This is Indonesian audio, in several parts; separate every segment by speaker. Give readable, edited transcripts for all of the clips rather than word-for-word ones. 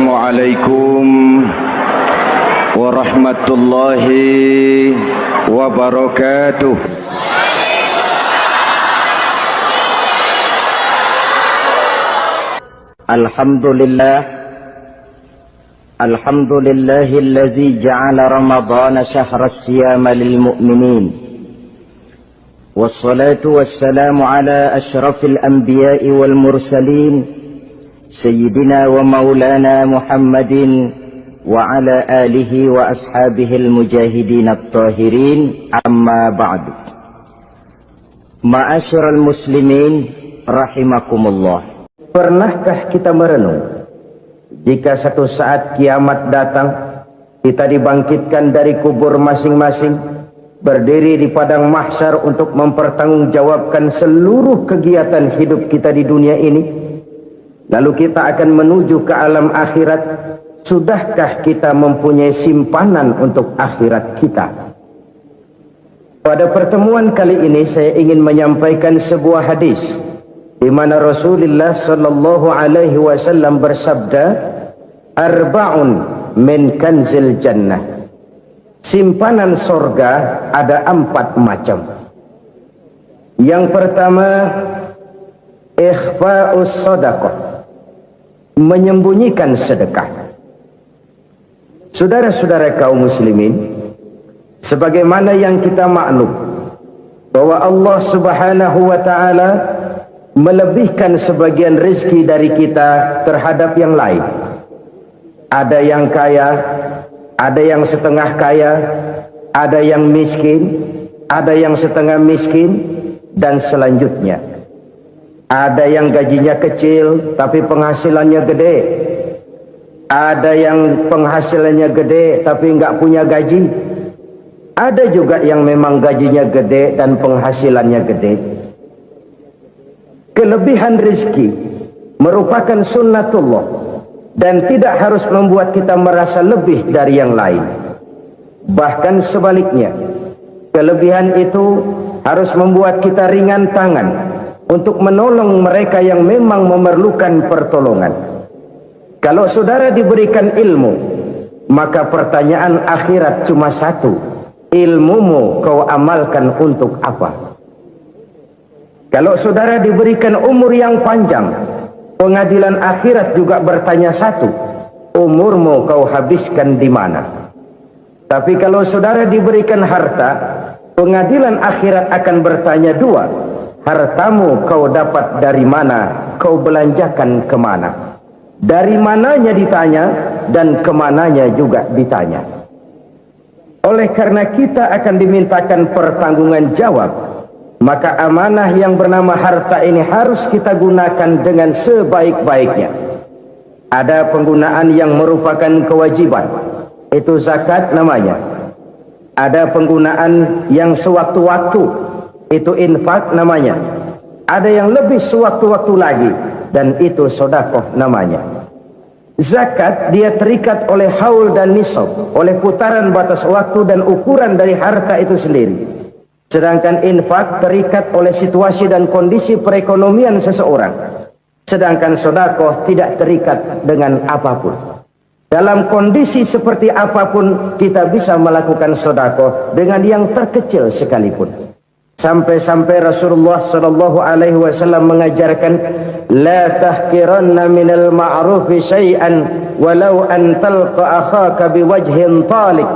Speaker 1: Assalamualaikum warahmatullahi wabarakatuh.
Speaker 2: Alhamdulillahillazi ja'ala Ramadhana syahra siyama lil mu'minin. Wassalatu wassalamu ala ashrafil anbiya'i wal mursalin Sayyidina wa maulana Muhammadin wa ala alihi wa ashabihil mujahidin at-tahirin, amma ba'du. Ma'asyiral muslimin rahimakumullah.
Speaker 3: Pernahkah kita merenung jika satu saat kiamat datang, kita dibangkitkan dari kubur masing-masing, berdiri di padang mahsyar untuk mempertanggungjawabkan seluruh kegiatan hidup kita di dunia ini? Lalu kita akan menuju ke alam akhirat. Sudahkah kita mempunyai simpanan untuk akhirat kita? Pada pertemuan kali ini saya ingin menyampaikan sebuah hadis di mana Rasulullah sallallahu alaihi wasallam bersabda, "Arba'un min kanzil jannah." Simpanan sorga ada 4 macam. Yang pertama, ikhfa'us sadaqah, menyembunyikan sedekah. Saudara-saudara kaum muslimin, sebagaimana yang kita maklum bahwa Allah Subhanahu wa taala melebihkan sebagian rezeki dari kita terhadap yang lain. Ada yang kaya, ada yang setengah kaya, ada yang miskin, ada yang setengah miskin, dan selanjutnya. Ada yang gajinya kecil tapi penghasilannya gede. Ada yang penghasilannya gede tapi enggak punya gaji. Ada juga yang memang gajinya gede dan penghasilannya gede. Kelebihan rezeki merupakan sunnatullah dan tidak harus membuat kita merasa lebih dari yang lain. Bahkan sebaliknya, kelebihan itu harus membuat kita ringan tangan untuk menolong mereka yang memang memerlukan pertolongan. Kalau saudara diberikan ilmu, maka pertanyaan akhirat cuma satu: ilmumu kau amalkan untuk apa? Kalau saudara diberikan umur yang panjang, pengadilan akhirat juga bertanya satu: umurmu kau habiskan di mana? Tapi kalau saudara diberikan harta, pengadilan akhirat akan bertanya dua: hartamu kau dapat dari mana, kau belanjakan kemana? Dari mananya ditanya dan kemananya juga ditanya. Oleh karena kita akan dimintakan pertanggungan jawab, maka amanah yang bernama harta ini harus kita gunakan dengan sebaik-baiknya. Ada penggunaan yang merupakan kewajiban, itu zakat namanya. Ada penggunaan yang sewaktu-waktu, itu infak namanya. Ada yang lebih sewaktu-waktu lagi, dan itu sedekah namanya. Zakat dia terikat oleh haul dan nisab, oleh putaran batas waktu dan ukuran dari harta itu sendiri. Sedangkan infak terikat oleh situasi dan kondisi perekonomian seseorang. Sedangkan sedekah tidak terikat dengan apapun. Dalam kondisi seperti apapun kita bisa melakukan sedekah dengan yang terkecil sekalipun. Sampai-sampai Rasulullah sallallahu alaihi wasallam mengajarkan, la tahqiranna minal ma'rufi syai'an walau an talqa akhaka biwajhin talik.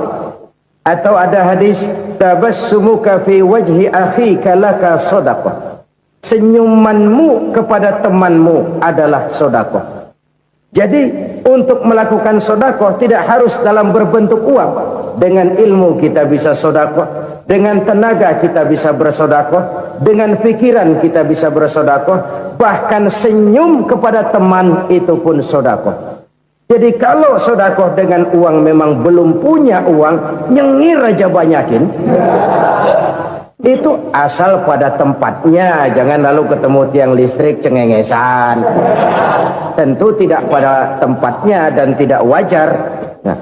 Speaker 3: Atau ada hadis, tabassumuka fi wajhi akhika laka shadaqah. Senyumanmu kepada temanmu adalah sedekah. Jadi untuk melakukan sedekah tidak harus dalam berbentuk uang. Dengan ilmu kita bisa sedekah, dengan tenaga kita bisa bersedekah, dengan pikiran kita bisa bersedekah, bahkan senyum kepada teman itu pun sedekah. Jadi kalau sedekah dengan uang memang belum punya uang, nyengir aja banyakin. Itu asal pada tempatnya, jangan lalu ketemu tiang listrik cengengesan. Tentu tidak pada tempatnya dan tidak wajar. Nah,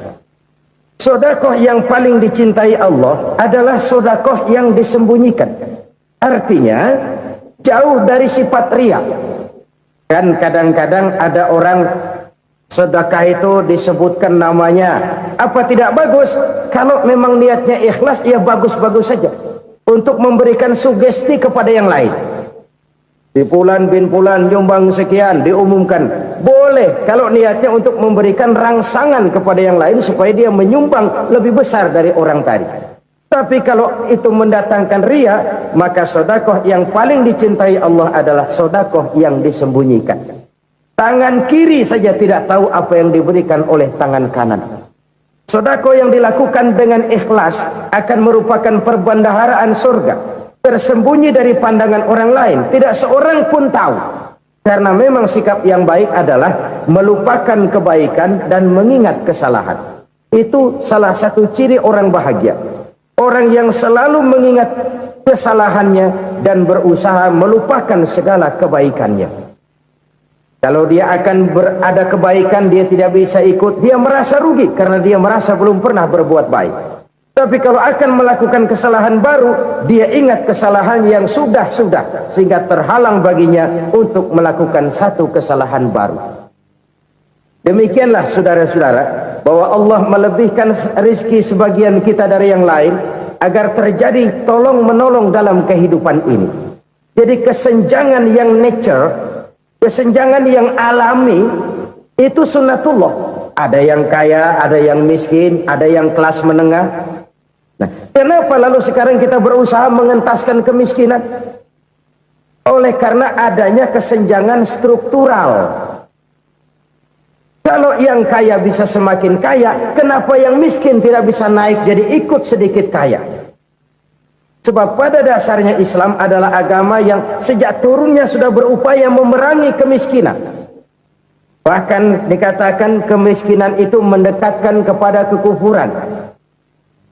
Speaker 3: sedekah yang paling dicintai Allah adalah sedekah yang disembunyikan. Artinya jauh dari sifat riya. Kan kadang-kadang ada orang Sedekah itu disebutkan namanya. Apa tidak bagus? Kalau memang niatnya ikhlas, ya bagus-bagus saja. Untuk memberikan sugesti kepada yang lain. Di Fulan bin Fulan nyumbang sekian, diumumkan. Boleh kalau niatnya untuk memberikan rangsangan kepada yang lain supaya dia menyumbang lebih besar dari orang tadi. Tapi kalau itu mendatangkan riya, maka sedekah yang paling dicintai Allah adalah sedekah yang disembunyikan. Tangan kiri saja tidak tahu apa yang diberikan oleh tangan kanan. Sedekah yang dilakukan dengan ikhlas akan merupakan perbendaharaan surga, tersembunyi dari pandangan orang lain, tidak seorang pun tahu. Karena memang sikap yang baik adalah melupakan kebaikan dan mengingat kesalahan. Itu salah satu ciri orang bahagia. Orang yang selalu mengingat kesalahannya dan berusaha melupakan segala kebaikannya. Kalau dia akan ada kebaikan, dia tidak bisa ikut, dia merasa rugi karena dia merasa belum pernah berbuat baik. Tapi kalau akan melakukan kesalahan baru, dia ingat kesalahan yang sudah-sudah, sehingga terhalang baginya untuk melakukan satu kesalahan baru. Demikianlah saudara-saudara, bahwa Allah melebihkan rizki sebagian kita dari yang lain, agar terjadi tolong-menolong dalam kehidupan ini. Jadi kesenjangan yang nature, kesenjangan yang alami, itu sunnatullah. Ada yang kaya, ada yang miskin, ada yang kelas menengah. Nah, kenapa lalu sekarang kita berusaha mengentaskan kemiskinan? Oleh karena adanya kesenjangan struktural. Kalau yang kaya bisa semakin kaya, kenapa yang miskin tidak bisa naik jadi ikut sedikit kaya? Sebab pada dasarnya Islam adalah agama yang sejak turunnya sudah berupaya memerangi kemiskinan. Bahkan dikatakan kemiskinan itu mendekatkan kepada kekufuran.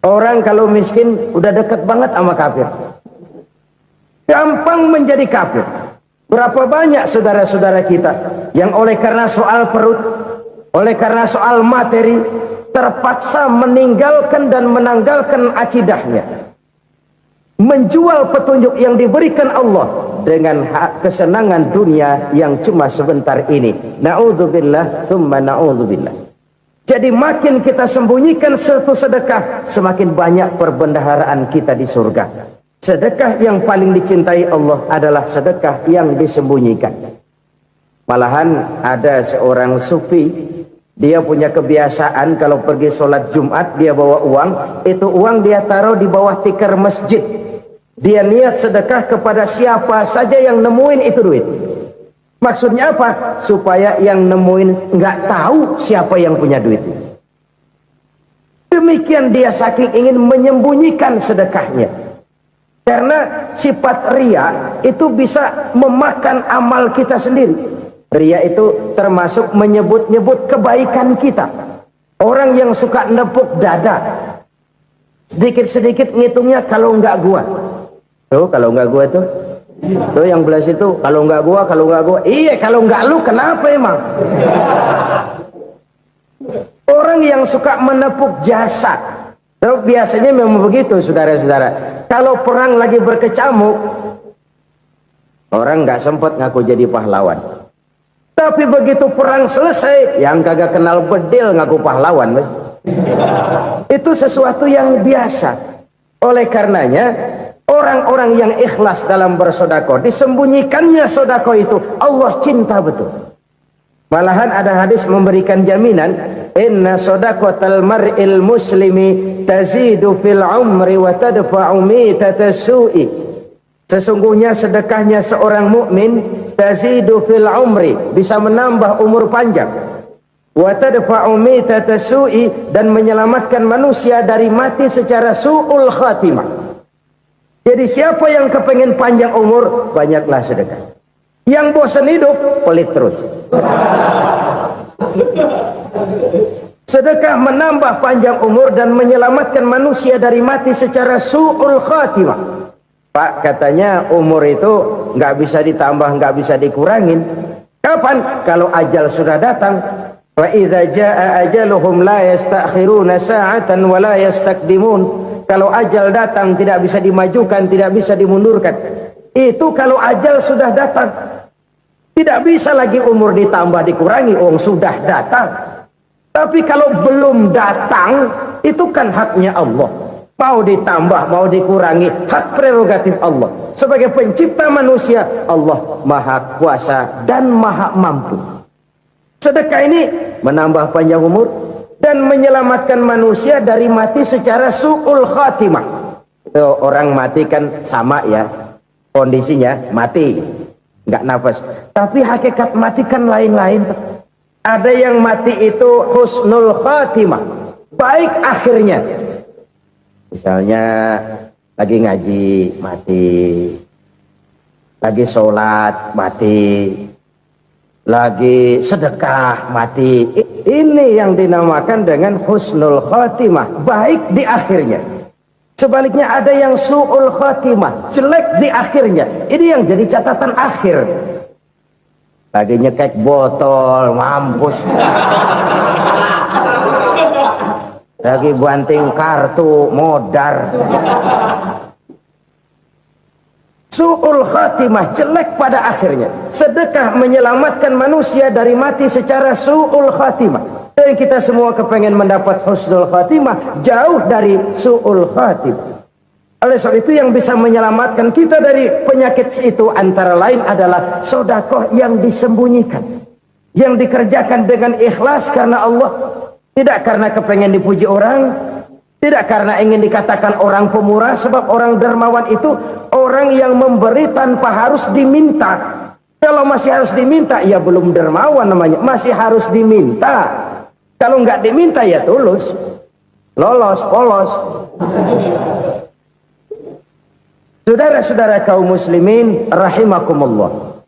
Speaker 3: Orang kalau miskin udah dekat banget sama kafir. Gampang menjadi kafir. Berapa banyak saudara-saudara kita yang oleh karena soal perut, oleh karena soal materi, terpaksa meninggalkan dan menanggalkan akidahnya, menjual petunjuk yang diberikan Allah dengan kesenangan dunia yang cuma sebentar ini. Na'udzubillah, thumma na'udzubillah. Jadi makin kita sembunyikan satu sedekah, semakin banyak perbendaharaan kita di surga. Sedekah yang paling dicintai Allah adalah sedekah yang disembunyikan. Malahan ada seorang sufi, dia punya kebiasaan kalau pergi sholat Jumat, dia bawa uang, itu uang dia taruh di bawah tikar masjid. Dia niat sedekah kepada siapa saja yang nemuin itu duit. Maksudnya apa? Supaya yang nemuin nggak tahu siapa yang punya duit. Demikian dia saking ingin menyembunyikan sedekahnya. Karena sifat riya itu bisa memakan amal kita sendiri. Riya itu termasuk menyebut-nyebut kebaikan kita. Orang yang suka nepuk dada, sedikit-sedikit ngitungnya kalau nggak gua. Tuh kalau nggak gua tuh yang belah situ, kalau nggak gua. Iya, kalau nggak lu kenapa emang? Orang yang suka menepuk jasad, biasanya memang begitu saudara-saudara. Kalau perang lagi berkecamuk, orang nggak sempat ngaku jadi pahlawan. Tapi begitu perang selesai, yang kagak kenal bedil ngaku pahlawan, mas. Itu sesuatu yang biasa. Oleh karenanya, orang-orang yang ikhlas dalam bersedekah, disembunyikannya sedekah itu, Allah cinta betul. Malahan ada hadis memberikan jaminan, inna sedaqatal mar'il muslimi tazidu fil umri wa tadfa'u mitatas su'i. Sesungguhnya sedekahnya seorang mukmin tazidu fil umri, bisa menambah umur panjang, wa tadfa'u mitatas su'i, dan menyelamatkan manusia dari mati secara su'ul khatimah. Jadi siapa yang kepengen panjang umur, banyaklah sedekah. Yang bosan hidup, pelit terus. Sedekah menambah panjang umur dan menyelamatkan manusia dari mati secara su'ul khatimah. Pak, katanya umur itu nggak bisa ditambah, nggak bisa dikurangin. Kapan? Kalau ajal sudah datang. Wa idza jaa ajaluhum la yastakhiruna sa'atan wa la yastakdimun. Kalau ajal datang tidak bisa dimajukan, tidak bisa dimundurkan. Itu kalau ajal sudah datang. Tidak bisa lagi umur ditambah dikurangi, sudah datang. Tapi kalau belum datang, itu kan haknya Allah. Mau ditambah, mau dikurangi, hak prerogatif Allah. Sebagai pencipta manusia, Allah maha kuasa dan maha mampu. Sedekah ini menambah panjang umur dan menyelamatkan manusia dari mati secara su'ul khatimah. Orang mati kan sama ya, kondisinya mati, nggak nafas. Tapi hakikat mati kan lain-lain. Ada yang mati itu husnul khatimah, baik akhirnya. Misalnya lagi ngaji mati, lagi sholat mati, lagi sedekah mati. Ini yang dinamakan dengan husnul khatimah, baik di akhirnya. Sebaliknya ada yang su'ul khatimah, jelek di akhirnya. Ini yang jadi catatan akhir. Lagi nyekek botol, mampus. Lagi banting kartu, modar. Su'ul khatimah, jelek pada akhirnya. Sedekah menyelamatkan manusia dari mati secara su'ul khatimah. Dan kita semua kepengen mendapat husnul khatimah, jauh dari su'ul khatimah. Oleh sebab itu yang bisa menyelamatkan kita dari penyakit itu antara lain adalah sedekah yang disembunyikan, yang dikerjakan dengan ikhlas karena Allah, tidak karena kepengen dipuji orang, tidak karena ingin dikatakan orang pemurah. Sebab orang dermawan itu orang yang memberi tanpa harus diminta. Kalau masih harus diminta, ya belum dermawan namanya, masih harus diminta. Kalau nggak diminta ya tulus, lolos, polos. Saudara-saudara kaum muslimin rahimakumullah,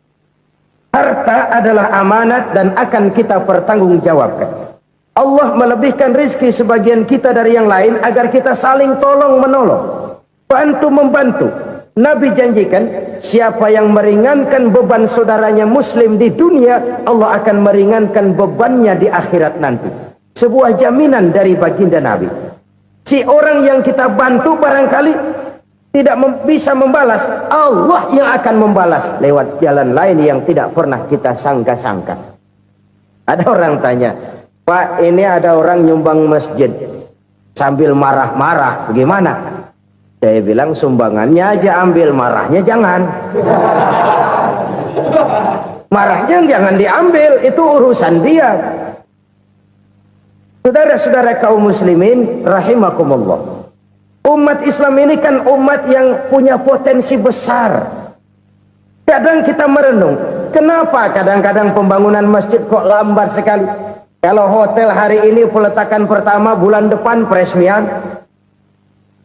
Speaker 3: harta adalah amanat dan akan kita pertanggungjawabkan. Allah melebihkan rizki sebagian kita dari yang lain agar kita saling tolong menolong, bantu membantu. Nabi janjikan siapa yang meringankan beban saudaranya muslim di dunia, Allah akan meringankan bebannya di akhirat nanti. Sebuah jaminan dari baginda Nabi. Si orang yang kita bantu barangkali tidak bisa membalas, Allah yang akan membalas lewat jalan lain yang tidak pernah kita sangka-sangka. Ada orang tanya, Pak, ini ada orang nyumbang masjid sambil marah-marah, bagaimana? Saya bilang sumbangannya aja ambil, marahnya jangan. Marahnya jangan diambil, itu urusan dia. Saudara-saudara kaum muslimin rahimakumullah, umat Islam ini kan umat yang punya potensi besar. Kadang kita merenung, kenapa kadang-kadang pembangunan masjid kok lambat sekali? Kalau hotel hari ini peletakan pertama, bulan depan peresmian.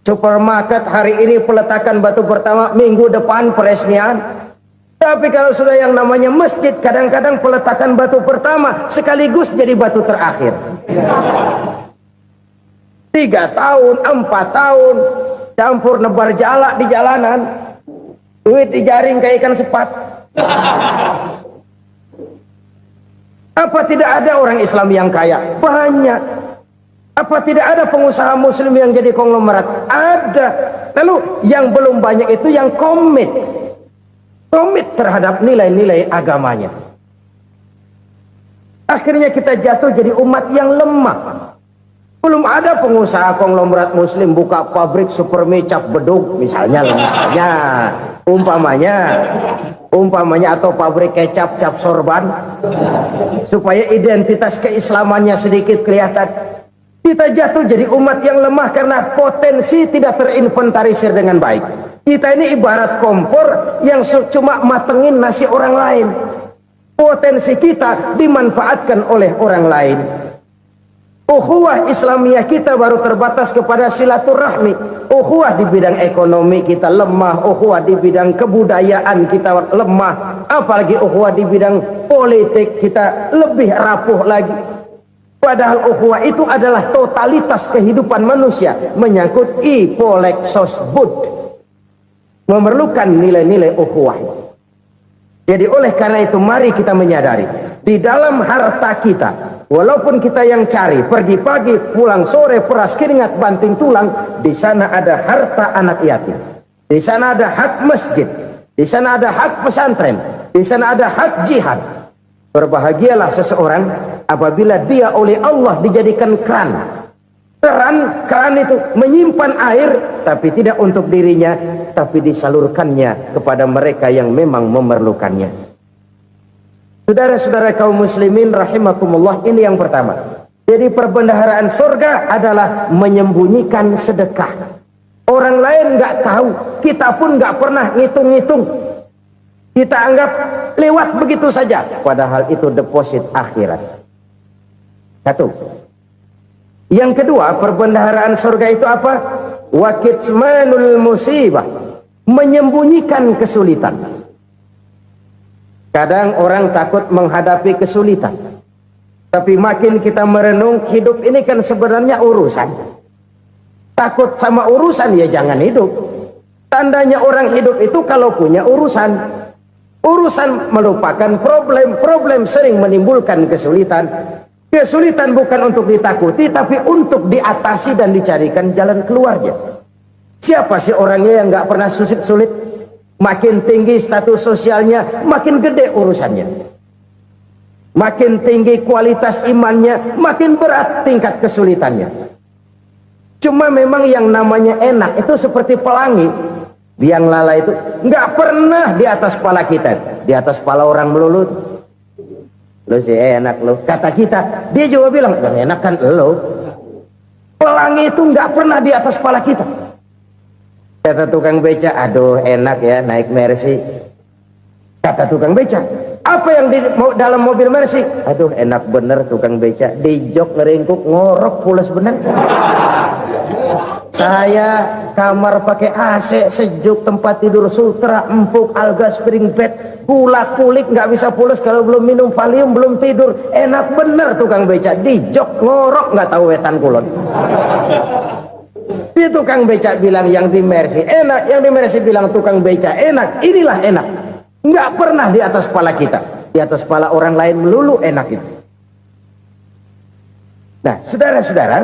Speaker 3: Supermarket hari ini peletakan batu pertama, minggu depan peresmian. Tapi kalau sudah yang namanya masjid, kadang-kadang peletakan batu pertama sekaligus jadi batu terakhir. 3 tahun, 4 tahun, campur nebar jalak di jalanan, duit dijaring kayak ikan sepat. Apa tidak ada orang Islam yang kaya? Banyak. Apa tidak ada pengusaha muslim yang jadi konglomerat? Ada. Lalu yang belum banyak itu yang komit terhadap nilai-nilai agamanya. Akhirnya kita jatuh jadi umat yang lemah. Belum ada pengusaha konglomerat muslim buka pabrik super cap beduk misalnya umpamanya atau pabrik kecap cap sorban supaya identitas keislamannya sedikit kelihatan. Kita jatuh jadi umat yang lemah karena potensi tidak terinventarisir dengan baik. Kita ini ibarat kompor yang cuma matengin nasi orang lain. Potensi kita dimanfaatkan oleh orang lain. Ukhuwah Islamiyah kita baru terbatas kepada silaturahmi. Ukhuwah di bidang ekonomi kita lemah, ukhuwah di bidang kebudayaan kita lemah, apalagi ukhuwah di bidang politik kita lebih rapuh lagi. Padahal ukhuwah itu adalah totalitas kehidupan manusia, menyangkut ipolek sosbud, memerlukan nilai-nilai ukhuwah. Jadi oleh karena itu mari kita menyadari di dalam harta kita, walaupun kita yang cari, pergi pagi, pulang sore, peras keringat, banting tulang, di sana ada harta anak yatim, di sana ada hak masjid, di sana ada hak pesantren, Di sana ada had jihad. Berbahagialah seseorang apabila dia oleh Allah dijadikan keran. Keran itu menyimpan air, tapi tidak untuk dirinya, tapi disalurkannya kepada mereka yang memang memerlukannya. Saudara-saudara kaum muslimin rahimakumullah, ini yang pertama. Jadi perbendaharaan surga adalah menyembunyikan sedekah. Orang lain nggak tahu, kita pun nggak pernah ngitung-ngitung. Kita anggap lewat begitu saja, padahal itu deposit akhirat. Satu. Yang kedua, perbendaharaan surga itu apa? Wa kitmanul musibah, menyembunyikan kesulitan. Kadang orang takut menghadapi kesulitan, tapi makin kita merenung, hidup ini kan sebenarnya urusan. Takut sama urusan, ya jangan hidup. Tandanya orang hidup itu kalau punya urusan. Urusan melupakan problem. Problem sering menimbulkan kesulitan. Kesulitan bukan untuk ditakuti, tapi untuk diatasi dan dicarikan jalan keluarnya. Siapa sih orangnya yang nggak pernah sulit-sulit? Makin tinggi status sosialnya, makin gede urusannya. Makin tinggi kualitas imannya, makin berat tingkat kesulitannya. Cuma memang yang namanya enak itu seperti pelangi. Biang lala itu nggak pernah di atas kepala kita, di atas kepala orang melulu. Lo sih enak lo, kata kita. Dia juga bilang yang enak kan lo. Pelangi itu nggak pernah di atas kepala kita. Kata tukang beca, aduh enak ya naik Mercy. Kata tukang beca, apa yang di dalam mobil Mercy? Aduh enak bener tukang beca, di jok ngeringkuk ngorok pulas bener. Saya kamar pakai AC sejuk, tempat tidur sutra empuk, alga spring bed, kulak kulik nggak bisa pulas kalau belum minum Valium, belum tidur. Enak bener tukang beca, di jok ngorok nggak tahu wetan kulon. Si tukang beca bilang yang di Mercy enak, yang di Mercy bilang tukang beca enak. Inilah enak, nggak pernah di atas kepala kita, di atas kepala orang lain melulu enak itu. Nah saudara-saudara,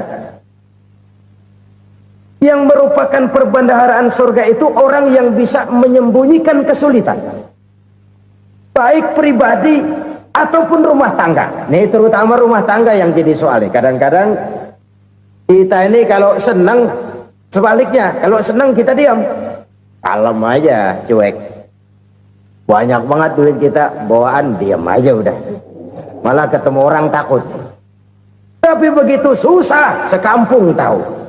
Speaker 3: yang merupakan perbendaharaan surga itu orang yang bisa menyembunyikan kesulitan, baik pribadi ataupun rumah tangga. Nih terutama rumah tangga yang jadi soalnya. Kadang-kadang kita ini kalau senang, sebaliknya kalau senang kita diam, kalem aja, cuek. Banyak banget duit kita bawaan, diam aja udah. Malah ketemu orang takut. Tapi begitu susah, sekampung tahu.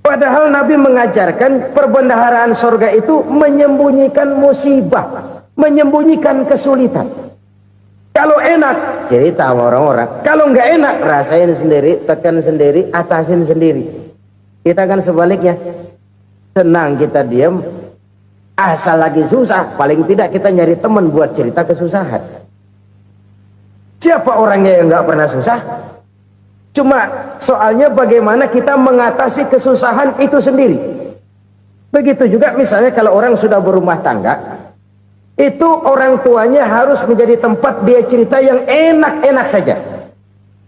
Speaker 3: Padahal Nabi mengajarkan perbendaharaan surga itu menyembunyikan musibah, menyembunyikan kesulitan. Kalau enak, cerita sama orang-orang. Kalau nggak enak, rasain sendiri, tekan sendiri, atasin sendiri. Kita kan sebaliknya. Senang kita diam, asal lagi susah, paling tidak kita nyari teman buat cerita kesusahan. Siapa orangnya yang nggak pernah susah? Cuma soalnya bagaimana kita mengatasi kesusahan itu sendiri. Begitu juga misalnya kalau orang sudah berumah tangga, itu orang tuanya harus menjadi tempat dia cerita yang enak-enak saja.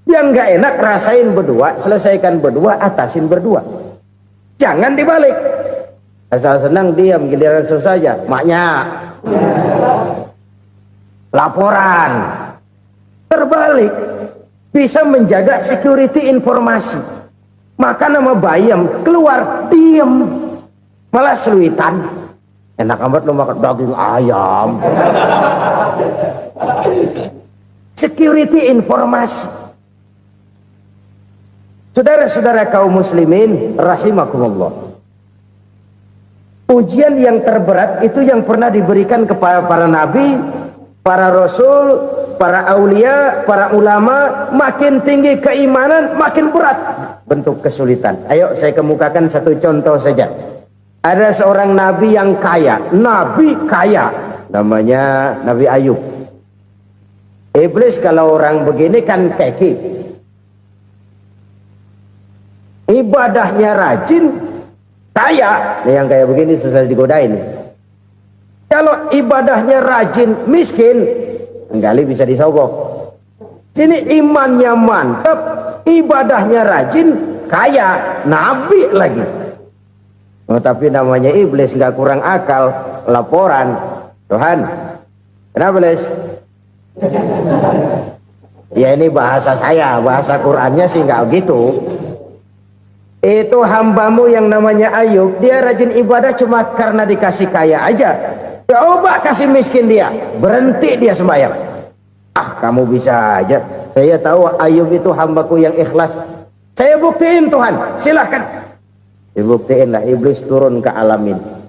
Speaker 3: Yang nggak enak rasain berdua, selesaikan berdua, atasin berdua. Jangan dibalik. Asal senang diam, giliran susah saja. Maknya laporan. Terbalik. Bisa menjaga security informasi. Maka nama bayam keluar diem, malah seluitan. Enak amat lo makan daging ayam. Security informasi. Saudara-saudara kaum muslimin rahimakumullah, ujian yang terberat itu yang pernah diberikan kepada para nabi, para rasul, para aulia, para ulama. Makin tinggi keimanan, makin berat bentuk kesulitan. Ayo saya kemukakan satu contoh saja. Ada seorang nabi yang kaya, nabi kaya, namanya Nabi Ayub. Iblis kalau orang begini kan keki, ibadahnya rajin, kaya. Yang kayak begini susah digodain. Kalau ibadahnya rajin, miskin, kali bisa disogok. Sini imannya mantap, ibadahnya rajin, kaya, nabi lagi. Oh, tapi namanya iblis nggak kurang akal, laporan. Tuhan, kenapa Les? Ya ini bahasa saya, bahasa Qur'annya sih nggak gitu. Itu hambamu yang namanya Ayub, dia rajin ibadah cuma karena dikasih kaya aja. Coba kasih miskin dia, berhenti dia sembahyang. Ah, kamu bisa aja. Saya tahu Ayub itu hambaku yang ikhlas. Saya buktiin Tuhan, silahkan. Dibuktiin lah, iblis turun ke alam ini.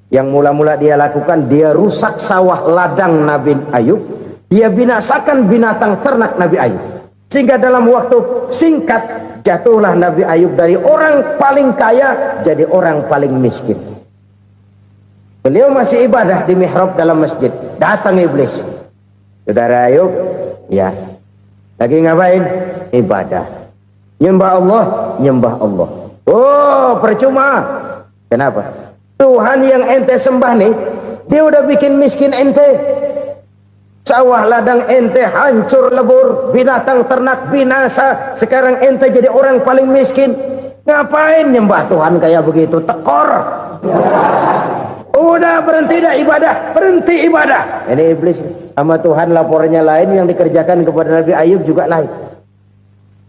Speaker 3: Yang mula-mula dia lakukan, dia rusak sawah ladang Nabi Ayub. Dia binasakan binatang ternak Nabi Ayub. Sehingga dalam waktu singkat, jatuhlah Nabi Ayub dari orang paling kaya jadi orang paling miskin. Beliau masih ibadah di mihrab dalam masjid. Datang iblis. Saudara Ayub, ya, lagi ngapain? Ibadah. Nyembah Allah, nyembah Allah. Oh, percuma. Kenapa? Tuhan yang ente sembah nih, dia udah bikin miskin ente. Sawah ladang ente hancur lebur, binatang ternak binasa. Sekarang ente jadi orang paling miskin. Ngapain nyembah Tuhan kayak begitu? Tekor. Udah berhenti dah ibadah, berhenti ibadah. Ini iblis sama Tuhan laporannya lain, yang dikerjakan kepada Nabi Ayub juga lain.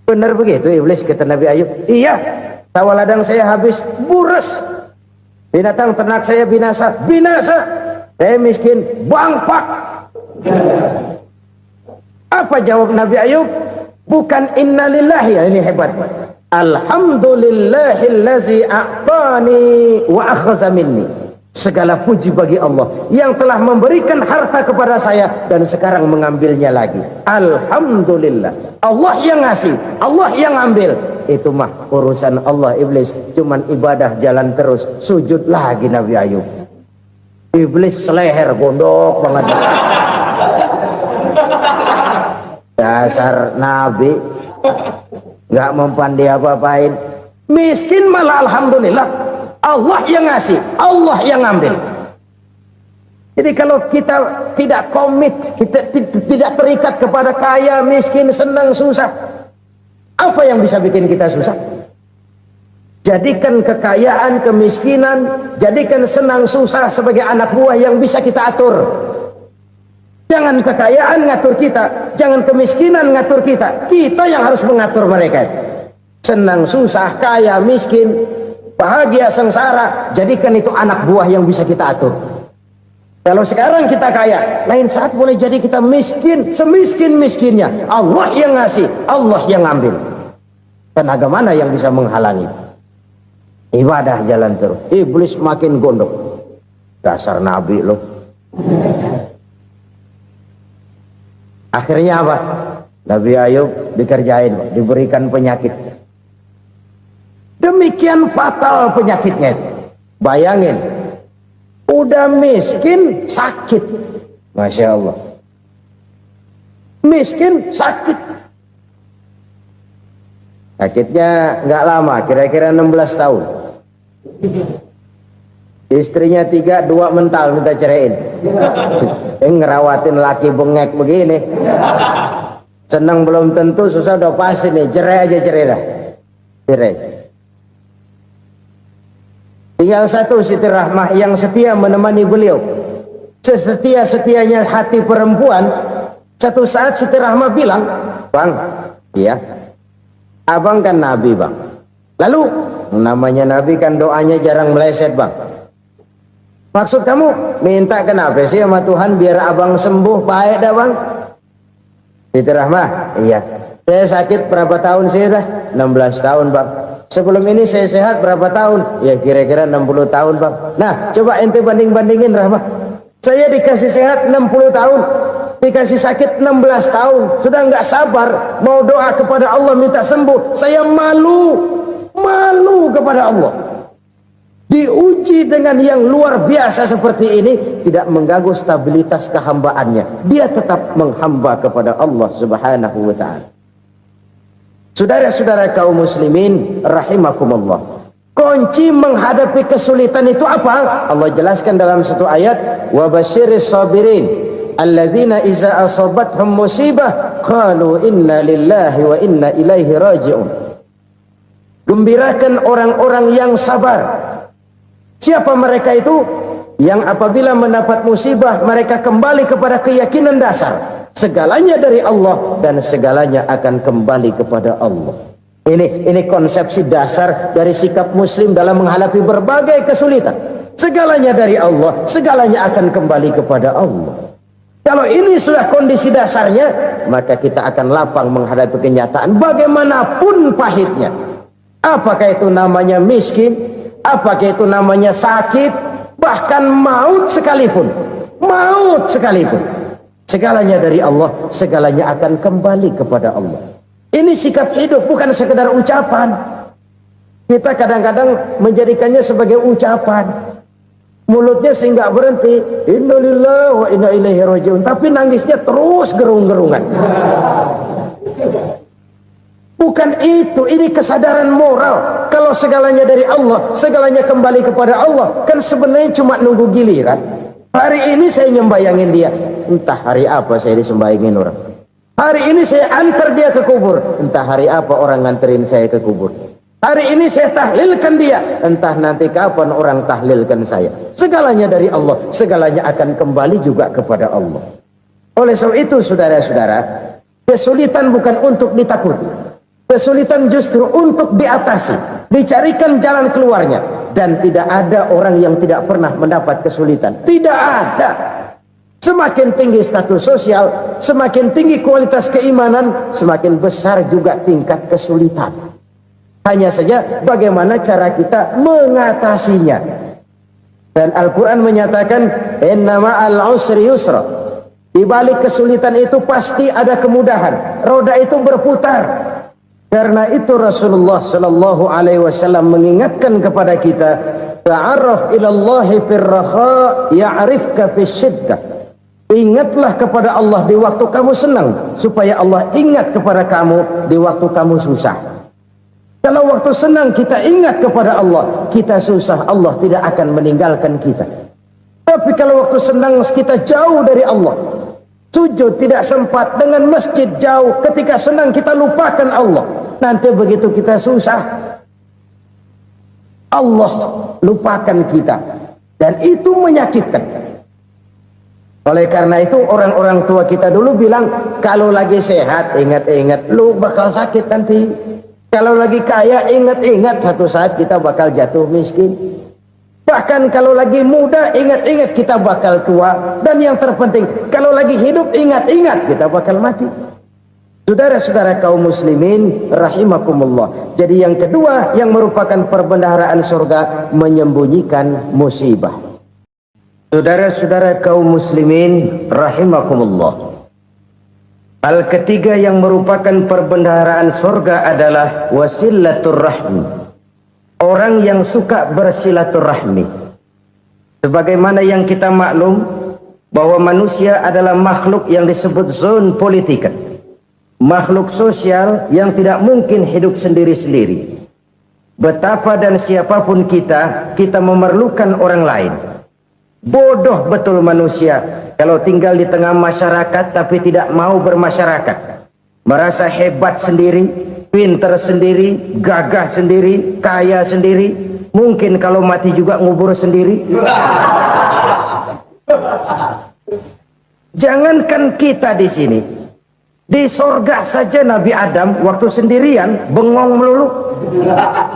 Speaker 3: Benar begitu iblis, kata Nabi Ayub. Iya, sawah ladang saya habis, buras. Binatang ternak saya binasa, binasa. Saya miskin, bangpak. Apa jawab Nabi Ayub? Bukan innalillahi, ya, ini hebat. Alhamdulillahillazi a'tani wa akhza minni. Segala puji bagi Allah yang telah memberikan harta kepada saya dan sekarang mengambilnya lagi. Alhamdulillah. Allah yang ngasih, Allah yang ambil. Itu mah urusan Allah. Iblis cuman ibadah jalan terus, sujud lagi Nabi Ayub. Iblis seleher gondok banget. Dasar Nabi nggak mempan dia apa-apain. Miskin malah alhamdulillah. Allah yang ngasih, Allah yang ambil. Jadi kalau kita tidak komit, kita tidak terikat kepada kaya, miskin, senang, susah, apa yang bisa bikin kita susah? Jadikan kekayaan, kemiskinan, jadikan senang, susah sebagai anak buah yang bisa kita atur. Jangan kekayaan ngatur kita, jangan kemiskinan ngatur kita. Kita yang harus mengatur mereka. Senang, susah, kaya, miskin, bahagia, sengsara, jadikan itu anak buah yang bisa kita atur. Kalau sekarang kita kaya, lain saat boleh jadi kita miskin, semiskin-miskinnya. Allah yang ngasih, Allah yang ambil. Tenaga mana yang bisa menghalangi? Ibadah jalan terus. Iblis makin gondok. Dasar Nabi loh. Akhirnya apa? Nabi Ayub dikerjain, diberikan penyakit. Demikian fatal penyakitnya. Bayangin, udah miskin sakit. Masya Allah. Miskin sakit. Sakitnya nggak lama, kira-kira 16 tahun. Istrinya 3, 2 mental minta ceraiin. Ngerawatin laki bengek begini. Senang belum tentu, susah udah pasti nih. Cerai aja, cerai dah. Cerai. Tinggal satu Siti Rahmah yang setia menemani beliau. Sesetia-setianya hati perempuan. Satu saat Siti Rahmah bilang, "Bang, iya, abang kan Nabi, Bang. Lalu, namanya Nabi kan doanya jarang meleset, Bang. Maksud kamu minta kenapa sih sama Tuhan biar abang sembuh, baik dah, Bang?" Siti Rahmah, iya. Saya sakit berapa tahun sih dah? 16 tahun, Bang. Sebelum ini saya sehat berapa tahun? Ya kira-kira 60 tahun, Bang. Nah, coba ente banding-bandingin, Rahmah. Saya dikasih sehat 60 tahun, dikasih sakit 16 tahun. Sudah nggak sabar mau doa kepada Allah minta sembuh. Saya malu kepada Allah. Diuji dengan yang luar biasa seperti ini, tidak mengganggu stabilitas kehambaannya. Dia tetap menghamba kepada Allah Subhanahu wa ta'ala. Saudara-saudara kaum muslimin rahimakumullah. Kunci menghadapi kesulitan itu apa? Allah jelaskan dalam satu ayat, wa basyiris sabirin alladzina iza asabathum musibah qalu inna lillahi wa inna ilaihi raji'un. Gembirakan orang-orang yang sabar. Siapa mereka itu? yang apabila mendapat musibah mereka kembali kepada keyakinan dasar segalanya dari Allah dan segalanya akan kembali kepada Allah. Ini konsepsi dasar dari sikap muslim dalam menghadapi berbagai kesulitan. Segalanya dari Allah, segalanya akan kembali kepada Allah. Kalau ini sudah kondisi dasarnya, maka kita akan lapang menghadapi kenyataan bagaimanapun pahitnya. Apakah itu namanya miskin, apakah itu namanya sakit, bahkan maut sekalipun. Maut sekalipun. Segalanya dari Allah, segalanya akan kembali kepada Allah. Ini sikap hidup, bukan sekedar ucapan. Kita kadang-kadang menjadikannya sebagai ucapan. Mulutnya sehingga berhenti, innalillahi wa inna ilaihi rajiun, tapi nangisnya terus gerung-gerungan. Bukan itu, ini kesadaran moral. Kalau segalanya dari Allah, segalanya kembali kepada Allah, kan sebenarnya cuma nunggu giliran. Hari ini saya nyembayangin dia, entah hari apa saya disembayangin orang. Hari ini saya antar dia ke kubur, entah hari apa orang nganterin saya ke kubur. Hari ini saya tahlilkan dia, entah nanti kapan orang tahlilkan saya. Segalanya dari Allah, segalanya akan kembali juga kepada Allah. Oleh sebab itu saudara-saudara, kesulitan bukan untuk ditakuti. Kesulitan justru untuk diatasi, dicarikan jalan keluarnya. Dan tidak ada orang yang tidak pernah mendapat kesulitan. Tidak ada. Semakin tinggi status sosial, semakin tinggi kualitas keimanan, semakin besar juga tingkat kesulitan. Hanya saja bagaimana cara kita mengatasinya. Dan Al-Quran menyatakan, inna ma'al usri yusra. Di balik kesulitan itu pasti ada kemudahan. Roda itu berputar. Karena itu Rasulullah sallallahu alaihi wasallam mengingatkan kepada kita, ta'arraf ilallahi fir raha ya'rifka fis syiddah. Ingatlah kepada Allah di waktu kamu senang, supaya Allah ingat kepada kamu di waktu kamu susah. Kalau waktu senang kita ingat kepada Allah, kita susah, Allah tidak akan meninggalkan kita. Tapi kalau waktu senang kita jauh dari Allah, sujud tidak sempat, dengan masjid jauh, ketika senang kita lupakan Allah. Nanti begitu kita susah, Allah lupakan kita. Dan itu menyakitkan. Oleh karena itu orang-orang tua kita dulu bilang, kalau lagi sehat ingat-ingat lu bakal sakit nanti. Kalau lagi kaya ingat-ingat satu saat kita bakal jatuh miskin. Bahkan kalau lagi muda ingat-ingat kita bakal tua. Dan yang terpenting, kalau lagi hidup ingat-ingat kita bakal mati. Saudara-saudara kaum muslimin rahimakumullah. Jadi yang kedua yang merupakan perbendaharaan surga, menyembunyikan musibah. Saudara-saudara kaum muslimin rahimakumullah. Hal ketiga yang merupakan perbendaharaan surga adalah wasilatur rahmi. Orang yang suka bersilaturahmi. Sebagaimana yang kita maklum bahwa manusia adalah makhluk yang disebut zon politika. Makhluk sosial yang tidak mungkin hidup sendiri-sendiri. Betapa dan siapapun kita memerlukan orang lain. Bodoh betul manusia kalau tinggal di tengah masyarakat tapi tidak mau bermasyarakat. Merasa hebat sendiri, pintar sendiri, gagah sendiri, kaya sendiri. Mungkin kalau mati juga ngubur sendiri. Jangankan kita di sini, di sorga saja Nabi Adam waktu sendirian bengong melulu,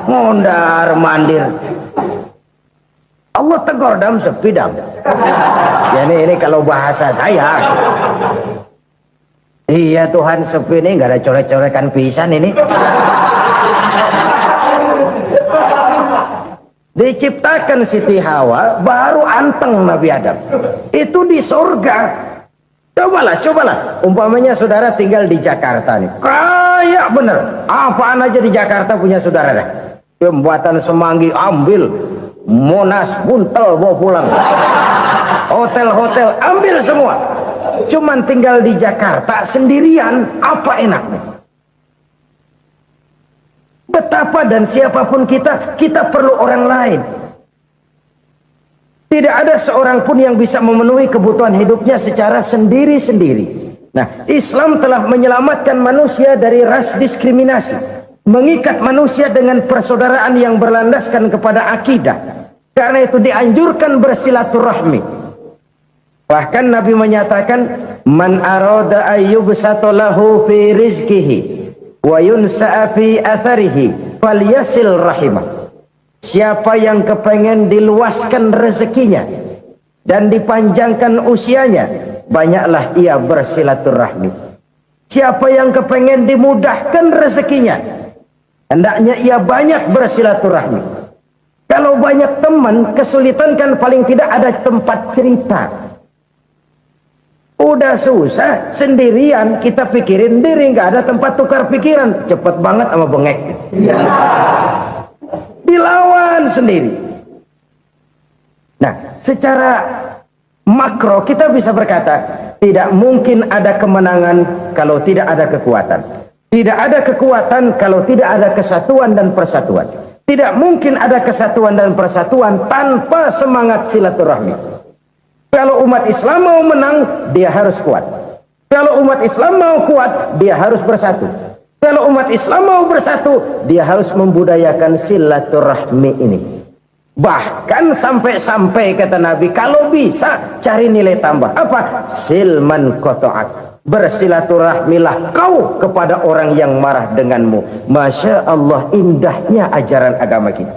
Speaker 3: mondar mandir. Allah tegur dam sepi dam. Ya ini kalau bahasa saya. Iya Tuhan sepi ini nggak ada coret-coretan pisan ini. Diciptakan Siti Hawa baru anteng Nabi Adam. Itu di surga. Cobalah. Umpamanya saudara tinggal di Jakarta nih. Kayak bener. Apaan aja di Jakarta punya saudara dah. Jembatan Semanggi ambil. Monas buntel bawa pulang. Hotel-hotel ambil semua. Cuman tinggal di Jakarta sendirian, apa enaknya? Betapa dan siapapun kita perlu orang lain. Tidak ada seorang pun yang bisa memenuhi kebutuhan hidupnya secara sendiri-sendiri. Nah, Islam telah menyelamatkan manusia dari ras diskriminasi. Mengikat manusia dengan persaudaraan yang berlandaskan kepada akidah. Karena itu dianjurkan bersilaturahmi. Bahkan Nabi menyatakan, man arada ayyubsata lahu fi rizqihi wa yunsa'a fi atharihi falyasil rahimah. Siapa yang kepengen diluaskan rezekinya dan dipanjangkan usianya, banyaklah ia bersilaturahmi. Siapa yang kepengen dimudahkan rezekinya, hendaknya ia banyak bersilaturahmi. Kalau banyak teman, kesulitan kan paling tidak ada tempat cerita. Udah susah, sendirian kita pikirin diri, nggak ada tempat tukar pikiran. Cepet banget sama bengek. Dilawan sendiri. Nah, secara makro kita bisa berkata, tidak mungkin ada kemenangan kalau tidak ada kekuatan. Tidak ada kekuatan kalau tidak ada kesatuan dan persatuan. Tidak mungkin ada kesatuan dan persatuan tanpa semangat silaturahmi. Kalau umat Islam mau menang, dia harus kuat. Kalau umat Islam mau kuat, dia harus bersatu. Kalau umat Islam mau bersatu, dia harus membudayakan silaturahmi ini. Bahkan sampai-sampai kata Nabi, kalau bisa cari nilai tambah. Apa? Silman qata'ak. Bersilaturahmilah kau kepada orang yang marah denganmu. Masya Allah, indahnya ajaran agama kita.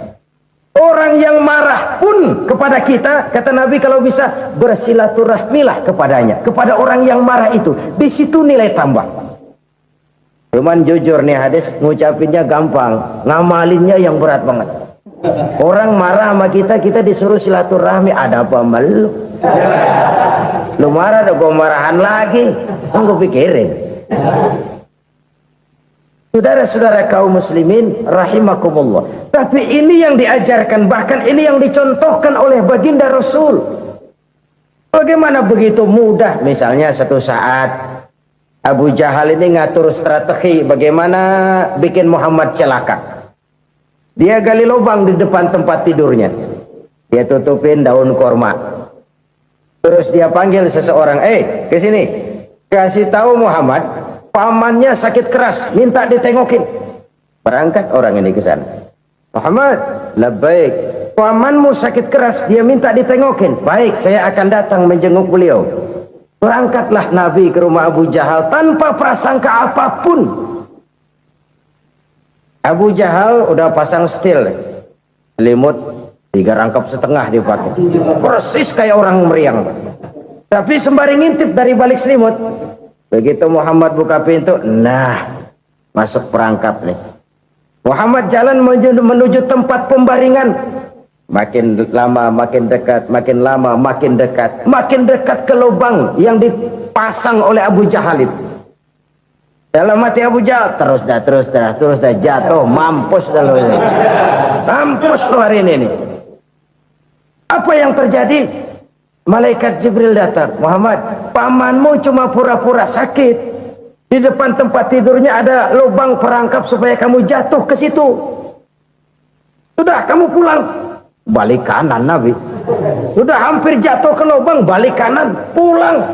Speaker 3: Orang yang marah pun kepada kita, kata Nabi, kalau bisa bersilaturahmilah kepadanya, kepada orang yang marah itu. Di situ nilai tambah. Cuman jujur nih hadis, ngucapinnya gampang, ngamalinnya yang berat banget. Orang marah sama kita, kita disuruh silaturahmi. Ada apa malu? Lu marah, ada gua marahan lagi. Tunggu pikirin. Saudara-saudara kaum muslimin rahimakumullah. Tapi ini yang diajarkan, bahkan ini yang dicontohkan oleh baginda Rasul. Bagaimana begitu mudah, misalnya satu saat Abu Jahal ini ngatur strategi bagaimana bikin Muhammad celaka. Dia gali lubang di depan tempat tidurnya. Dia tutupin daun korma. Terus dia panggil seseorang, ke sini. Kasih tahu Muhammad, pamannya sakit keras, minta ditengokin. Berangkat orang ini ke sana. Muhammad, labbaik. Pamanmu sakit keras, dia minta ditengokin. Baik, saya akan datang menjenguk beliau. Berangkatlah Nabi ke rumah Abu Jahal tanpa prasangka apapun. Abu Jahal udah pasang setil, selimut 3 rangkap setengah dipakai, persis kayak orang meriang. Tapi sembari ngintip dari balik selimut. Begitu Muhammad buka pintu, nah masuk perangkap nih. Muhammad jalan menuju tempat pembaringan. Makin lama makin dekat, makin lama makin dekat, makin dekat ke lubang yang dipasang oleh Abu Jahal itu. Dalam hati Abu Jahal, terus dah jatuh, mampus dah lo ini. Mampus lo hari ini nih. Apa yang terjadi? Malaikat Jibril datang. Muhammad, pamanmu cuma pura-pura sakit. Di depan tempat tidurnya ada lubang perangkap supaya kamu jatuh ke situ. Sudah, kamu pulang. Balik kanan Nabi. Sudah hampir jatuh ke lubang, balik kanan, pulang.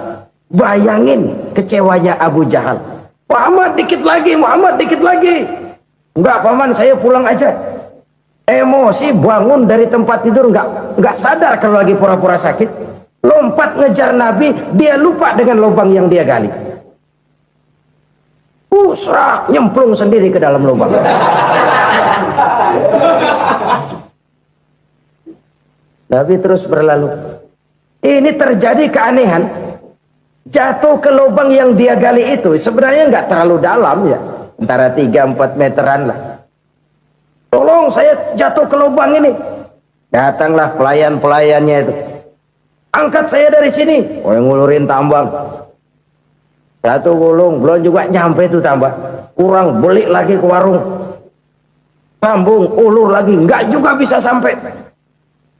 Speaker 3: Bayangin kecewanya Abu Jahal. Muhammad dikit lagi, Muhammad dikit lagi. Enggak paman, saya pulang aja. Emosi bangun dari tempat tidur, enggak sadar kalau lagi pura-pura sakit. Lompat ngejar Nabi, dia lupa dengan lubang yang dia gali. Serak, nyemplung sendiri ke dalam lubang. Nabi terus berlalu. Ini terjadi keanehan. Jatuh ke lubang yang dia gali itu sebenarnya nggak terlalu dalam ya, antara 3-4 meteran lah. Tolong saya jatuh ke lubang ini. Datanglah pelayan-pelayannya itu. Angkat saya dari sini. Oh, yang ngulurin tambang. Satu gulung, belum juga nyampe itu tambah. Kurang, beli lagi ke warung. Sambung, ulur lagi, nggak juga bisa sampai.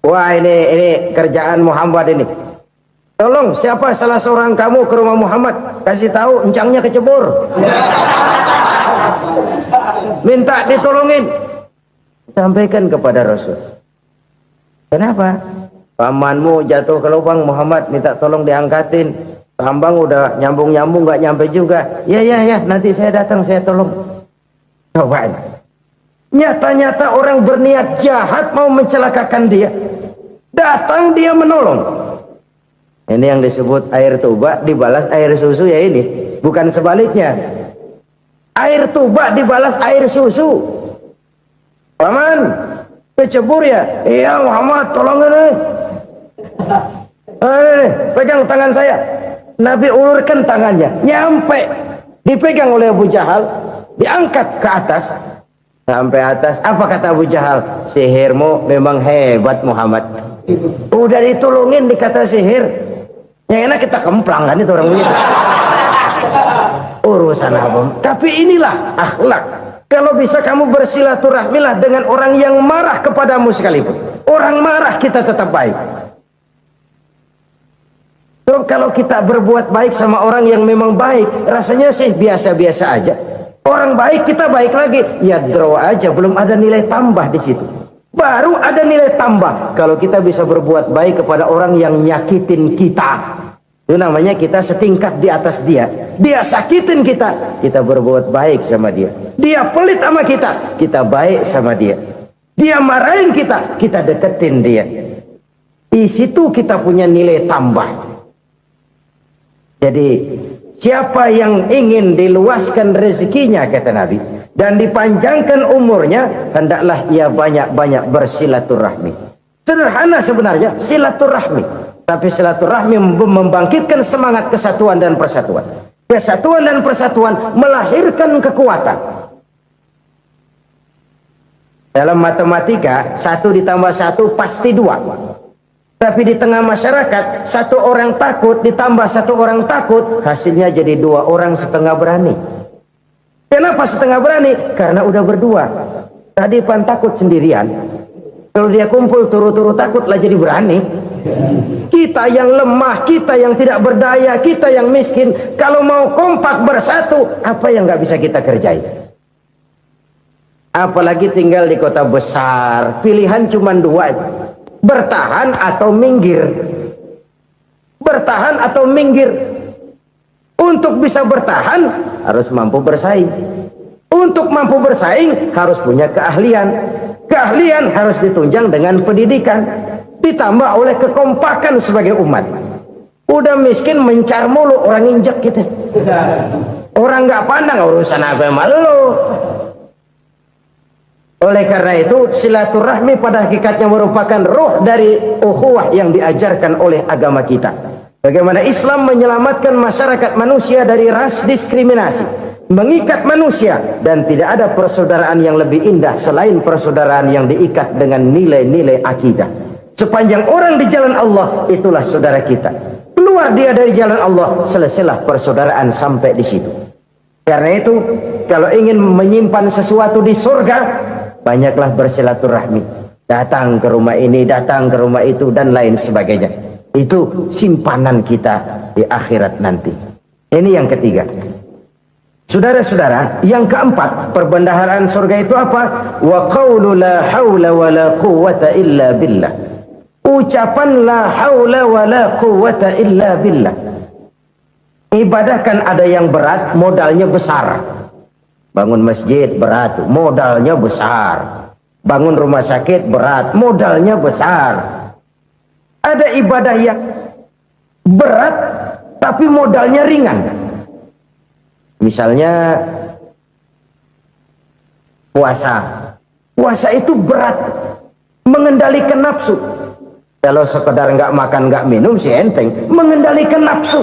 Speaker 3: Wah, ini kerjaan Muhammad ini. Tolong, siapa salah seorang kamu ke rumah Muhammad, kasih tahu encangnya kecebur. Minta ditolongin. Sampaikan kepada Rasul. Kenapa? Pamanmu jatuh ke lubang, Muhammad minta tolong diangkatin. Tambang udah nyambung-nyambung nggak nyampe juga. Ya, nanti saya datang, saya tolong. Coba. Nyata-nyata orang berniat jahat mau mencelakakan dia. Datang dia menolong. Ini yang disebut air tuba dibalas air susu ya ini. Bukan sebaliknya. Air tuba dibalas air susu. Paman, kecebur ya? Iya Muhammad, tolong ini. Pegang tangan saya. Nabi ulurkan tangannya. Nyampe. Dipegang oleh Abu Jahal. Diangkat ke atas. Sampai atas. Apa kata Abu Jahal? Sihirmu memang hebat Muhammad. Udah ditolongin dikata sihir. Yang enak kita kemplang kan itu orang begitu. Urusan apa? Tapi inilah akhlak. Kalau bisa kamu bersilaturahmilah dengan orang yang marah kepadamu sekalipun. Orang marah kita tetap baik. So, kalau kita berbuat baik sama orang yang memang baik, rasanya sih biasa-biasa aja. Orang baik kita baik lagi, ya draw aja, belum ada nilai tambah di situ. Baru ada nilai tambah kalau kita bisa berbuat baik kepada orang yang nyakitin kita. Itu namanya kita setingkat di atas dia. Dia sakitin kita, kita berbuat baik sama dia. Dia pelit sama kita, kita baik sama dia. Dia marahin kita, kita deketin dia. Di situ kita punya nilai tambah. Jadi siapa yang ingin diluaskan rezekinya kata Nabi dan dipanjangkan umurnya, hendaklah ia banyak-banyak bersilaturahmi. Sederhana sebenarnya silaturahmi, tapi silaturahmi membangkitkan semangat kesatuan dan persatuan. Kesatuan dan persatuan melahirkan kekuatan. Dalam matematika 1 ditambah 1 pasti 2. Tapi di tengah masyarakat, 1 orang takut ditambah 1 orang takut, hasilnya jadi 2 orang setengah berani. Kenapa setengah berani? Karena udah berdua. Tadi pan takut sendirian. Kalau dia kumpul turu-turu takutlah jadi berani. Kita yang lemah, kita yang tidak berdaya, kita yang miskin, kalau mau kompak bersatu, apa yang nggak bisa kita kerjain? Apalagi tinggal di kota besar, pilihan cuma 2. Bertahan atau minggir. Bertahan atau minggir. Untuk bisa bertahan harus mampu bersaing. Untuk mampu bersaing harus punya keahlian. Keahlian harus ditunjang dengan pendidikan, ditambah oleh kekompakan sebagai umat. Udah miskin mencar mulu, orang injak kita. Orang nggak pandang urusan apa malu. Oleh karena itu silaturahmi pada hakikatnya merupakan roh dari ukhuwah yang diajarkan oleh agama kita. Bagaimana Islam menyelamatkan masyarakat manusia dari ras diskriminasi, mengikat manusia, dan tidak ada persaudaraan yang lebih indah selain persaudaraan yang diikat dengan nilai-nilai akidah. Sepanjang orang di jalan Allah, itulah saudara kita. Keluar dia dari jalan Allah, selesailah persaudaraan sampai di situ. Karena itu, kalau ingin menyimpan sesuatu di surga, banyaklah bersilaturahmi. Datang ke rumah ini, datang ke rumah itu, dan lain sebagainya. Itu simpanan kita di akhirat nanti. Ini yang ketiga. Saudara-saudara, yang keempat, perbendaharaan surga itu apa? Wa qawlu la hawla wa la quwwata illa billah. Ucapan la hawla wa la quwwata illa billah. Ibadah kan ada yang berat, modalnya besar. Bangun masjid berat, modalnya besar. Bangun rumah sakit berat, modalnya besar. Ada ibadah yang berat tapi modalnya ringan. Misalnya puasa. Puasa itu berat, mengendalikan nafsu. Kalau sekedar nggak makan nggak minum sih enteng, mengendalikan nafsu.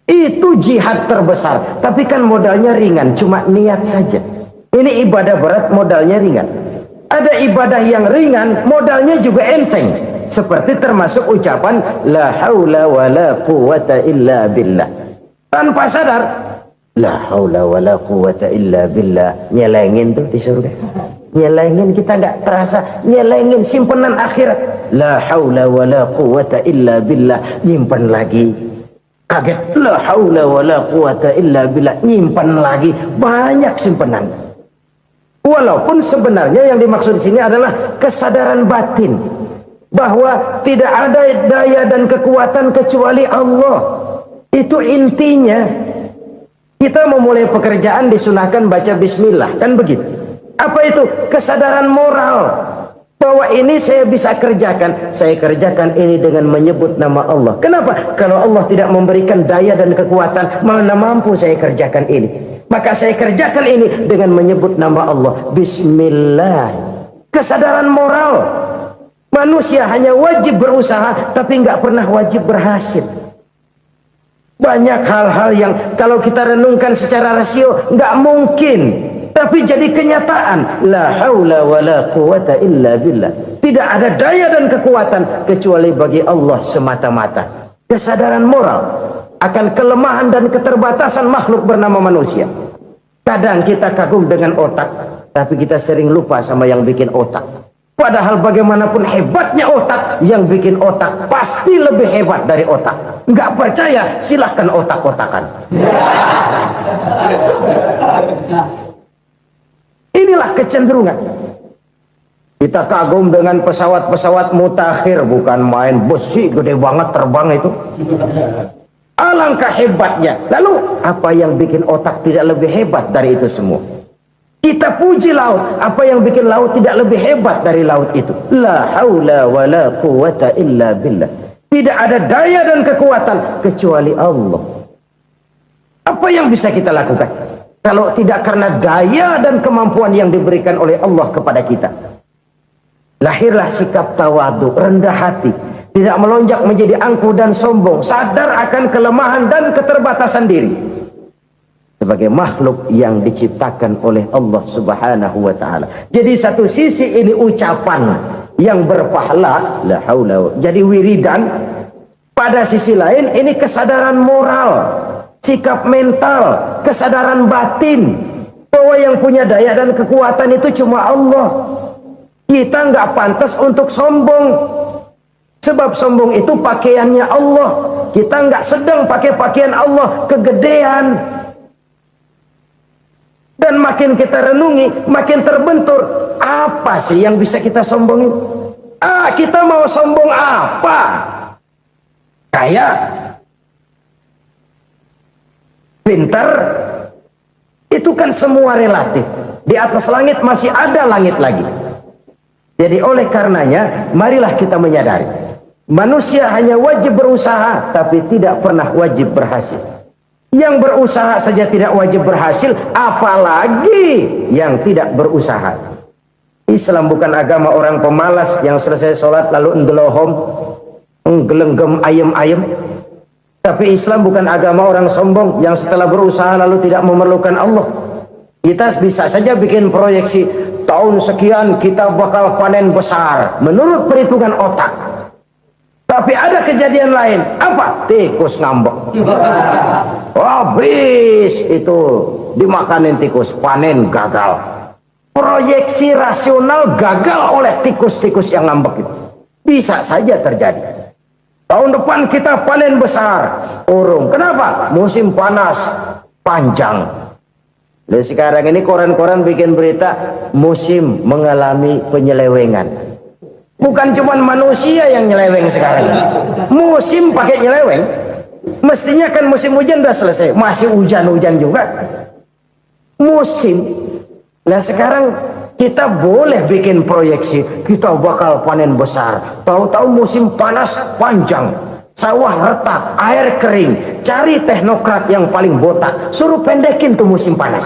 Speaker 3: Itu jihad terbesar, tapi kan modalnya ringan, cuma niat saja. Ini ibadah berat, modalnya ringan. Ada ibadah yang ringan, modalnya juga enteng. Seperti termasuk ucapan la haula wa la quwwata illa billah. Tanpa sadar, la haula wa la quwwata illa billah. Nyelengin tuh di surga. Nyelengin, kita nggak terasa, nyelengin simpenan akhirat. La haula wa la quwwata illa billah. Nyimpen lagi. Kaget, la haula wa la quwata illa billah, nyimpan lagi, banyak simpanan. Walaupun sebenarnya yang dimaksud di sini adalah kesadaran batin bahwa tidak ada daya dan kekuatan kecuali Allah. Itu intinya. Kita memulai pekerjaan disunahkan baca bismillah, kan begitu. Apa itu? Kesadaran moral bahwa ini saya bisa kerjakan. Saya kerjakan ini dengan menyebut nama Allah. Kenapa? Kalau Allah tidak memberikan daya dan kekuatan, mana mampu saya kerjakan ini. Maka saya kerjakan ini dengan menyebut nama Allah. Bismillah. Kesadaran moral. Manusia hanya wajib berusaha, tapi nggak pernah wajib berhasil. Banyak hal-hal yang kalau kita renungkan secara rasio nggak mungkin, tapi jadi kenyataan. La haula wa la quwata illa billah. Tidak ada daya dan kekuatan kecuali bagi Allah semata-mata. Kesadaran moral akan kelemahan dan keterbatasan makhluk bernama manusia. Kadang kita kagum dengan otak, tapi kita sering lupa sama yang bikin otak. Padahal bagaimanapun hebatnya otak, yang bikin otak pasti lebih hebat dari otak. Nggak percaya, silahkan otak-otakan. Inilah kecenderungan. Kita kagum dengan pesawat-pesawat mutakhir, bukan main, besi gede banget terbang itu. Alangkah hebatnya. Lalu apa yang bikin otak tidak lebih hebat dari itu semua? Kita puji laut, apa yang bikin laut tidak lebih hebat dari laut itu? La haula wa la quwata illa billah. Tidak ada daya dan kekuatan kecuali Allah. Apa yang bisa kita lakukan kalau tidak karena daya dan kemampuan yang diberikan oleh Allah kepada kita? Lahirlah sikap tawadu, rendah hati, tidak melonjak menjadi angkuh dan sombong, sadar akan kelemahan dan keterbatasan diri sebagai makhluk yang diciptakan oleh Allah Subhanahu wa taala. Jadi satu sisi ini ucapan yang berpahala, la haula, jadi wiridan. Pada sisi lain ini kesadaran moral, sikap mental, kesadaran batin bahwa yang punya daya dan kekuatan itu cuma Allah. Kita nggak pantas untuk sombong, sebab sombong itu pakaiannya Allah. Kita nggak sedang pakai pakaian Allah, kegedean. Dan makin kita renungi, makin terbentur. Apa sih yang bisa kita sombongin? Kita mau sombong apa? Kaya, pintar, itu kan semua relatif. Di atas langit masih ada langit lagi. Jadi oleh karenanya, marilah kita menyadari, manusia hanya wajib berusaha, tapi tidak pernah wajib berhasil. Yang berusaha saja tidak wajib berhasil, apalagi yang tidak berusaha. Islam bukan agama orang pemalas yang selesai sholat lalu ngelohom, nggelenggem ayem-ayem. Tapi Islam bukan agama orang sombong yang setelah berusaha lalu tidak memerlukan Allah. Kita bisa saja bikin proyeksi, tahun sekian kita bakal panen besar menurut perhitungan otak. Tapi ada kejadian lain. Apa? Tikus ngambek. Habis itu dimakanin tikus, panen gagal. Proyeksi rasional gagal oleh tikus-tikus yang ngambek itu. Bisa saja terjadi. Tahun depan kita panen besar, urung. Kenapa? Musim panas panjang. Dan sekarang ini koran-koran bikin berita musim mengalami penyelewengan. Bukan cuma manusia yang nyeleweng sekarang. Musim pakai nyeleweng. Mestinya kan musim hujan udah selesai, masih hujan-hujan juga. Musim. Nah sekarang kita boleh bikin proyeksi, kita bakal panen besar. Tahu-tahu musim panas panjang, sawah retak, air kering. Cari teknokrat yang paling botak, suruh pendekin tuh musim panas.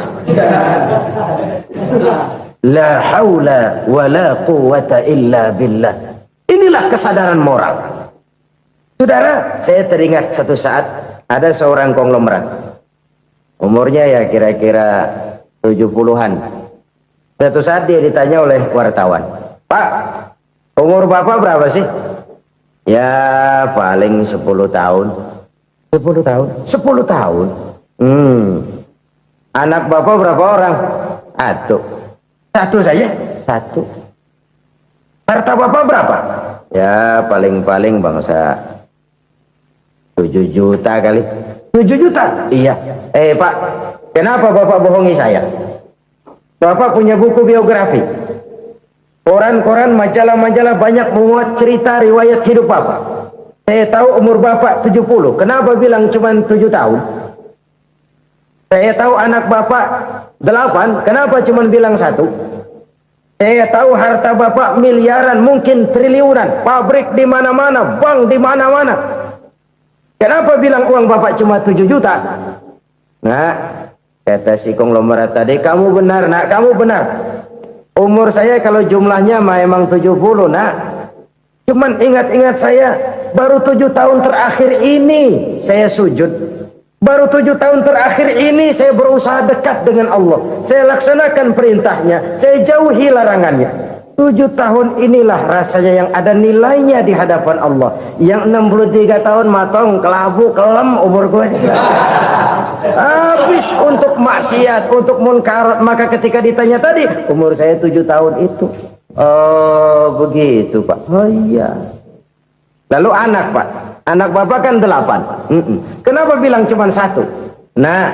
Speaker 3: La haula wa la quwata illa billah. Inilah kesadaran moral. Saudara, saya teringat satu saat ada seorang konglomerat. Umurnya ya kira-kira 70-an. Satu saat dia ditanya oleh wartawan, "Pak, umur Bapak berapa sih?" "Ya, paling 10 tahun." 10 tahun? 10 tahun? Anak Bapak berapa orang? Satu saja? Satu. Harta Bapak berapa? Ya, paling-paling bangsa 7 juta kali. 7 juta? Iya. Pak, kenapa Bapak bohongi saya? Bapak punya buku biografi. Koran-koran, majalah-majalah banyak memuat cerita riwayat hidup Bapak. Saya tahu umur Bapak 70. Kenapa bilang cuma 7 tahun? Saya tahu anak Bapak 8. Kenapa cuma bilang 1? Saya tahu harta bapak miliaran, mungkin triliunan, pabrik di mana-mana, bank di mana-mana. Kenapa bilang uang bapak cuma 7 juta? Nah, kata si konglomerat tadi, kamu benar nak, kamu benar. Umur saya kalau jumlahnya memang 70 nak. Cuman ingat-ingat saya, baru 7 tahun terakhir ini saya sujud. Baru 7 tahun terakhir ini saya berusaha dekat dengan Allah. Saya laksanakan perintahnya, saya jauhi larangannya. 7 tahun inilah rasanya yang ada nilainya di hadapan Allah. Yang 63 tahun matong, kelabu, kelem umur gue. Habis untuk maksiat, untuk munkarat. Maka ketika ditanya tadi, umur saya 7 tahun itu. Oh begitu Pak. Oh iya. Lalu anak Pak, anak bapak kan 8. Kenapa bilang cuma 1? Nah,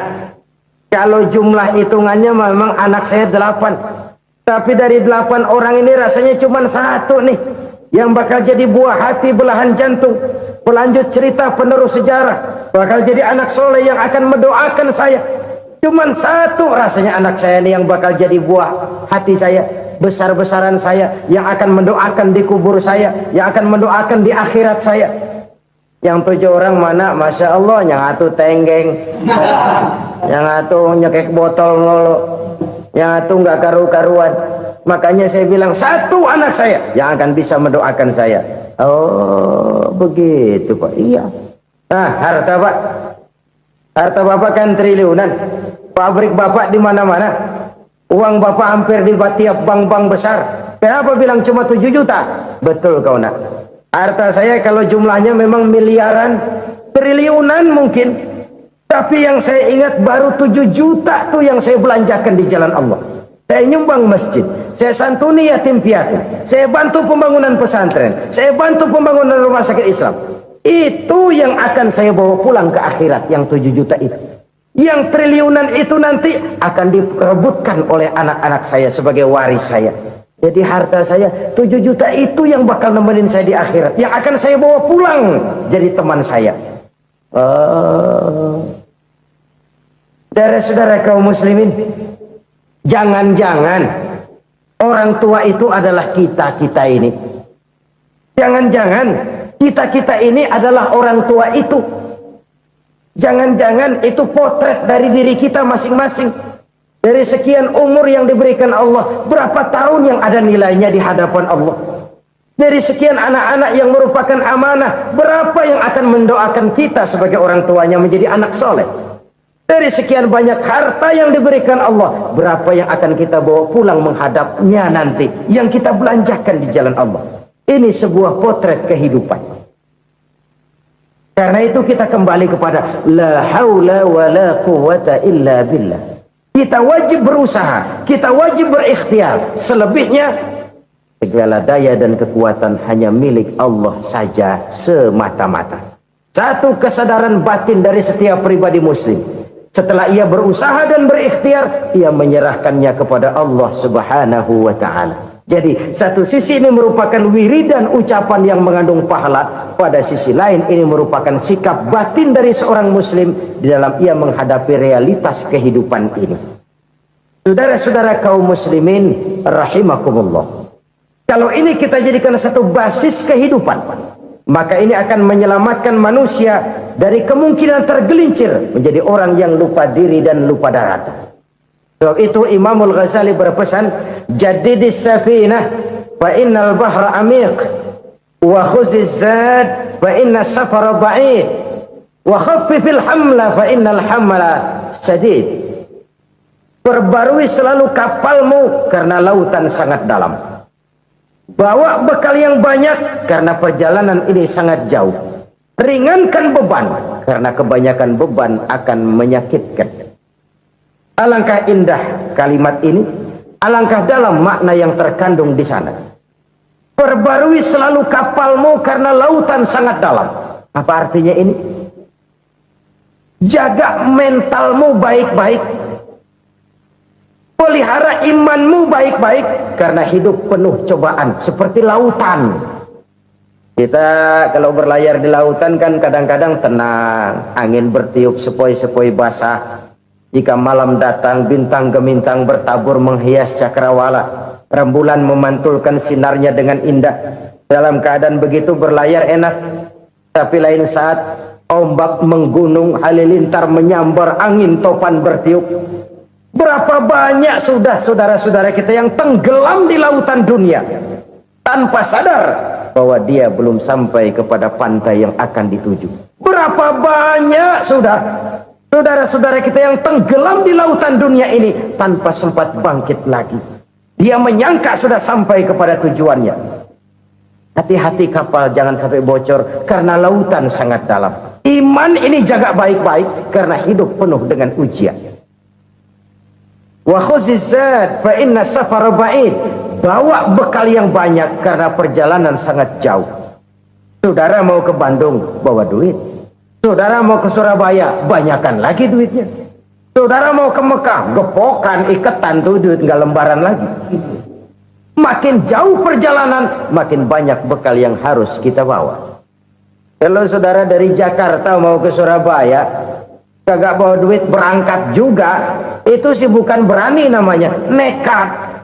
Speaker 3: kalau jumlah hitungannya memang anak saya 8. Tapi dari 8 orang ini rasanya cuma 1 nih yang bakal jadi buah hati, belahan jantung, pelanjut cerita, penerus sejarah, bakal jadi anak soleh yang akan mendoakan saya. Cuma 1 rasanya anak saya ini yang bakal jadi buah hati saya, besar-besaran saya, yang akan mendoakan di kubur saya, yang akan mendoakan di akhirat saya. Yang 7 orang mana, Masya Allah, yang atu tenggeng, yang atu nyekek botol ngolo, yang atu nggak karu-karuan. Makanya saya bilang 1 anak saya yang akan bisa mendoakan saya. Oh begitu Pak. Iya. Nah harta Pak, harta bapak kan triliunan, pabrik bapak di mana-mana, uang bapak hampir di tiap bank-bank besar. Kenapa bilang cuma 7 juta? Betul kau nak. Harta saya kalau jumlahnya memang miliaran, triliunan mungkin. Tapi yang saya ingat baru 7 juta tuh yang saya belanjakan di jalan Allah. Saya nyumbang masjid, saya santuni yatim piatu, saya bantu pembangunan pesantren, saya bantu pembangunan rumah sakit Islam. Itu yang akan saya bawa pulang ke akhirat, yang 7 juta itu. Yang triliunan itu nanti akan diperebutkan oleh anak-anak saya sebagai waris saya. Jadi harta saya 7 juta itu yang bakal nemenin saya di akhirat, yang akan saya bawa pulang jadi teman saya. Saudara-saudara kaum muslimin, jangan-jangan orang tua itu adalah kita-kita ini. Jangan-jangan kita-kita ini adalah orang tua itu. Jangan-jangan itu potret dari diri kita masing-masing. Dari sekian umur yang diberikan Allah, berapa tahun yang ada nilainya di hadapan Allah? Dari sekian anak-anak yang merupakan amanah, berapa yang akan mendoakan kita sebagai orang tuanya menjadi anak soleh? Dari sekian banyak harta yang diberikan Allah, berapa yang akan kita bawa pulang menghadapnya nanti, yang kita belanjakan di jalan Allah? Ini sebuah potret kehidupan. Karena itu kita kembali kepada la haula wa la quwwata illa billah. Kita wajib berusaha, kita wajib berikhtiar. Selebihnya, segala daya dan kekuatan hanya milik Allah saja semata-mata. Satu kesadaran batin dari setiap pribadi muslim. Setelah ia berusaha dan berikhtiar, ia menyerahkannya kepada Allah Subhanahu wa ta'ala. Jadi satu sisi ini merupakan wiridan ucapan yang mengandung pahala, pada sisi lain ini merupakan sikap batin dari seorang muslim di dalam ia menghadapi realitas kehidupan ini. Saudara-saudara kaum muslimin rahimakumullah, kalau ini kita jadikan satu basis kehidupan, maka ini akan menyelamatkan manusia dari kemungkinan tergelincir menjadi orang yang lupa diri dan lupa darat. Sebab itu Imamul Ghazali berpesan, jadidis safinah fa innal bahra amiq, wa khuziz zad fa inna safara ba'id, wa khaffifil hamla fa innal hamla sadid. Perbarui selalu kapalmu karena lautan sangat dalam. Bawa bekal yang banyak karena perjalanan ini sangat jauh. Ringankan beban karena kebanyakan beban akan menyakitkan. Alangkah indah kalimat ini, alangkah dalam makna yang terkandung di sana. Perbarui selalu kapalmu karena lautan sangat dalam. Apa artinya ini? Jaga mentalmu baik-baik. Pelihara imanmu baik-baik karena hidup penuh cobaan seperti lautan. Kita kalau berlayar di lautan kan kadang-kadang tenang, angin bertiup sepoi-sepoi basah. Jika malam datang, bintang gemintang bertabur menghias cakrawala. Rembulan memantulkan sinarnya dengan indah. Dalam keadaan begitu berlayar enak. Tapi lain saat ombak menggunung, halilintar menyambar, angin topan bertiup. Berapa banyak sudah saudara-saudara kita yang tenggelam di lautan dunia tanpa sadar bahwa dia belum sampai kepada pantai yang akan dituju. Berapa banyak sudah saudara-saudara kita yang tenggelam di lautan dunia ini tanpa sempat bangkit lagi. Dia menyangka sudah sampai kepada tujuannya. Hati-hati kapal jangan sampai bocor karena lautan sangat dalam. Iman ini jaga baik-baik karena hidup penuh dengan ujian. Wa khuzizat fa inna safara ba'id. Bawa bekal yang banyak karena perjalanan sangat jauh. Saudara mau ke Bandung, bawa duit. Saudara mau ke Surabaya, banyakan lagi duitnya. Saudara mau ke Mekah, gepokan, iketan tuh duit nggak lembaran lagi. Makin jauh perjalanan, makin banyak bekal yang harus kita bawa. Kalau saudara dari Jakarta mau ke Surabaya, kagak bawa duit berangkat juga, itu sih bukan berani namanya, nekat.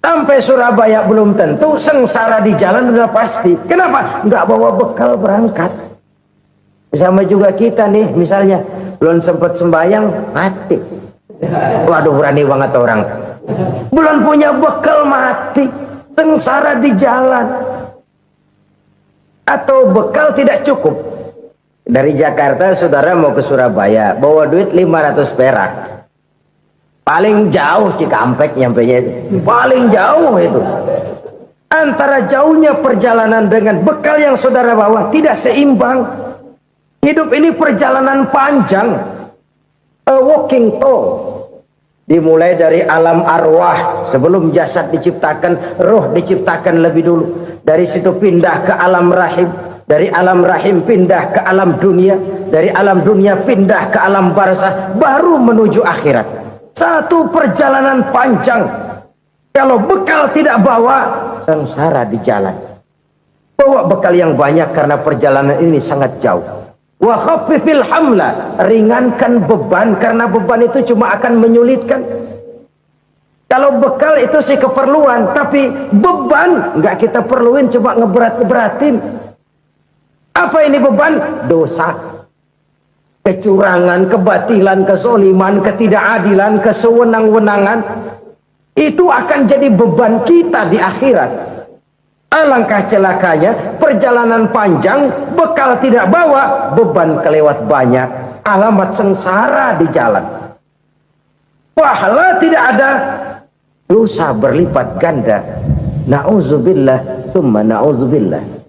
Speaker 3: Sampai Surabaya belum tentu, sengsara di jalan udah pasti. Kenapa? Nggak bawa bekal berangkat. Sama juga kita nih, misalnya belum sempat sembahyang, mati. Waduh, berani banget orang. Belum punya bekal, mati. Sengsara di jalan. Atau bekal tidak cukup. Dari Jakarta saudara mau ke Surabaya, bawa duit 500 perak. Paling jauh Cikampek nyampenya itu. Paling jauh itu. Antara jauhnya perjalanan dengan bekal yang saudara bawa tidak seimbang. Hidup ini perjalanan panjang. A walking tour. Dimulai dari alam arwah. Sebelum jasad diciptakan, roh diciptakan lebih dulu. Dari situ pindah ke alam rahim. Dari alam rahim pindah ke alam dunia. Dari alam dunia pindah ke alam barzah. Baru menuju akhirat. Satu perjalanan panjang. Kalau bekal tidak bawa, sengsara di jalan. Bawa bekal yang banyak karena perjalanan ini sangat jauh. Wa khaffifil hamla, ringankan beban karena beban itu cuma akan menyulitkan. Kalau bekal itu sih keperluan, tapi beban nggak kita perluin, coba ngeberat-beratin. Apa ini beban? Dosa, kecurangan, kebatilan, kezoliman, ketidakadilan, kesewenang-wenangan. Itu akan jadi beban kita di akhirat. Alangkah celakanya, perjalanan panjang, bekal tidak bawa, beban kelewat banyak, alamat sengsara di jalan. Pahala tidak ada, dosa berlipat ganda. Na'udzubillah, summa na'udzubillah.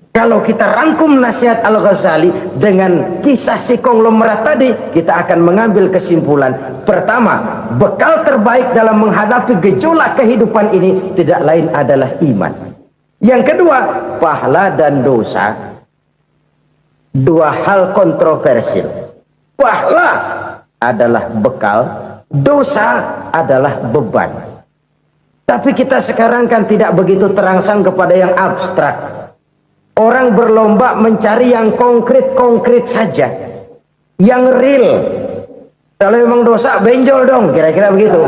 Speaker 3: Kalau kita rangkum nasihat Al-Ghazali dengan kisah si konglomerat tadi, kita akan mengambil kesimpulan. Pertama, bekal terbaik dalam menghadapi gejolak kehidupan ini tidak lain adalah iman. Yang kedua, pahala dan dosa. Dua hal kontroversial. Pahala adalah bekal, dosa adalah beban. Tapi kita sekarang kan tidak begitu terangsang kepada yang abstrak. Orang berlomba mencari yang konkret-konkret saja. Yang real. Kalau memang dosa, benjol dong. Kira-kira begitu.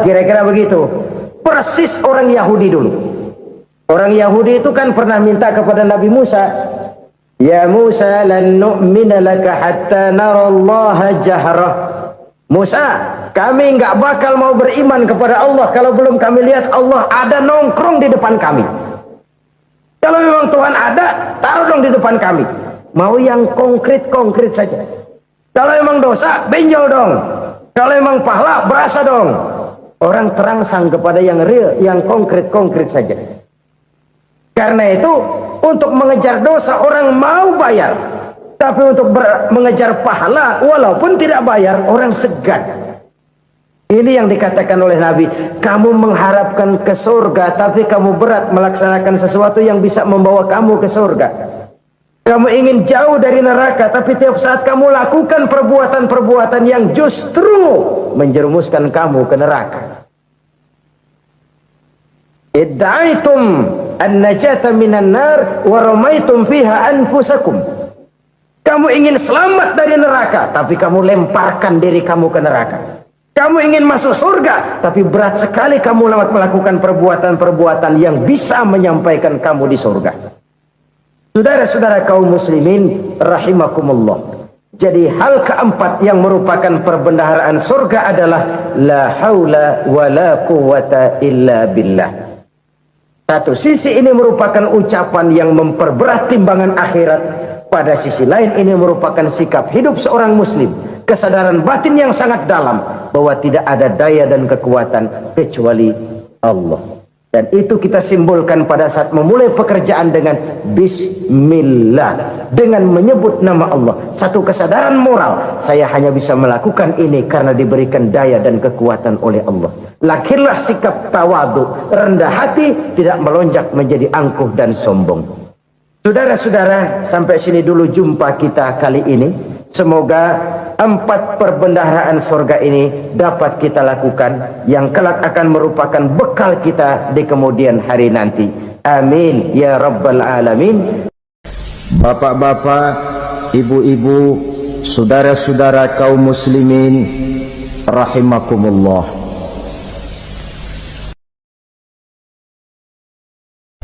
Speaker 3: Kira-kira begitu. Persis orang Yahudi dulu. Orang Yahudi itu kan pernah minta kepada Nabi Musa. Ya Musa, lan nu'mina laka hatta narallaha jahrah. Musa, kami nggak bakal mau beriman kepada Allah kalau belum kami lihat Allah ada nongkrong di depan kami. Kalau memang Tuhan ada, taruh dong di depan kami. Mau yang konkret-konkret saja. Kalau memang dosa, benjol dong. Kalau memang pahala, berasa dong. Orang terangsang kepada yang real, yang konkret-konkret saja. Karena itu, untuk mengejar dosa, orang mau bayar. Tapi untuk mengejar pahala, walaupun tidak bayar, orang segan. Ini yang dikatakan oleh Nabi, kamu mengharapkan ke surga, tapi kamu berat melaksanakan sesuatu yang bisa membawa kamu ke surga. Kamu ingin jauh dari neraka, tapi tiap saat kamu lakukan perbuatan-perbuatan yang justru menjerumuskan kamu ke neraka. Idda'aitum an-najata minan nar wa ramaitum fiha anfusakum. Kamu ingin selamat dari neraka, tapi kamu lemparkan diri kamu ke neraka. Kamu ingin masuk surga, tapi berat sekali kamu melakukan perbuatan-perbuatan yang bisa menyampaikan kamu di surga. Saudara-saudara kaum muslimin rahimakumullah. Jadi hal keempat yang merupakan perbendaharaan surga adalah la haula wa la quwwata illa billah. Satu sisi ini merupakan ucapan yang memperberat timbangan akhirat. Pada sisi lain ini merupakan sikap hidup seorang muslim. Kesadaran batin yang sangat dalam bahwa tidak ada daya dan kekuatan kecuali Allah. Dan itu kita simbolkan pada saat memulai pekerjaan dengan Bismillah, dengan menyebut nama Allah. Satu kesadaran moral, saya hanya bisa melakukan ini karena diberikan daya dan kekuatan oleh Allah. Lahirlah sikap tawadu, rendah hati, tidak melonjak menjadi angkuh dan sombong. Saudara-saudara, sampai sini dulu jumpa kita kali ini. Semoga 4 perbendaharaan surga ini dapat kita lakukan, yang kelak akan merupakan bekal kita di kemudian hari nanti. Amin ya rabbal alamin.
Speaker 2: Bapak-bapak, ibu-ibu, saudara-saudara kaum muslimin rahimakumullah.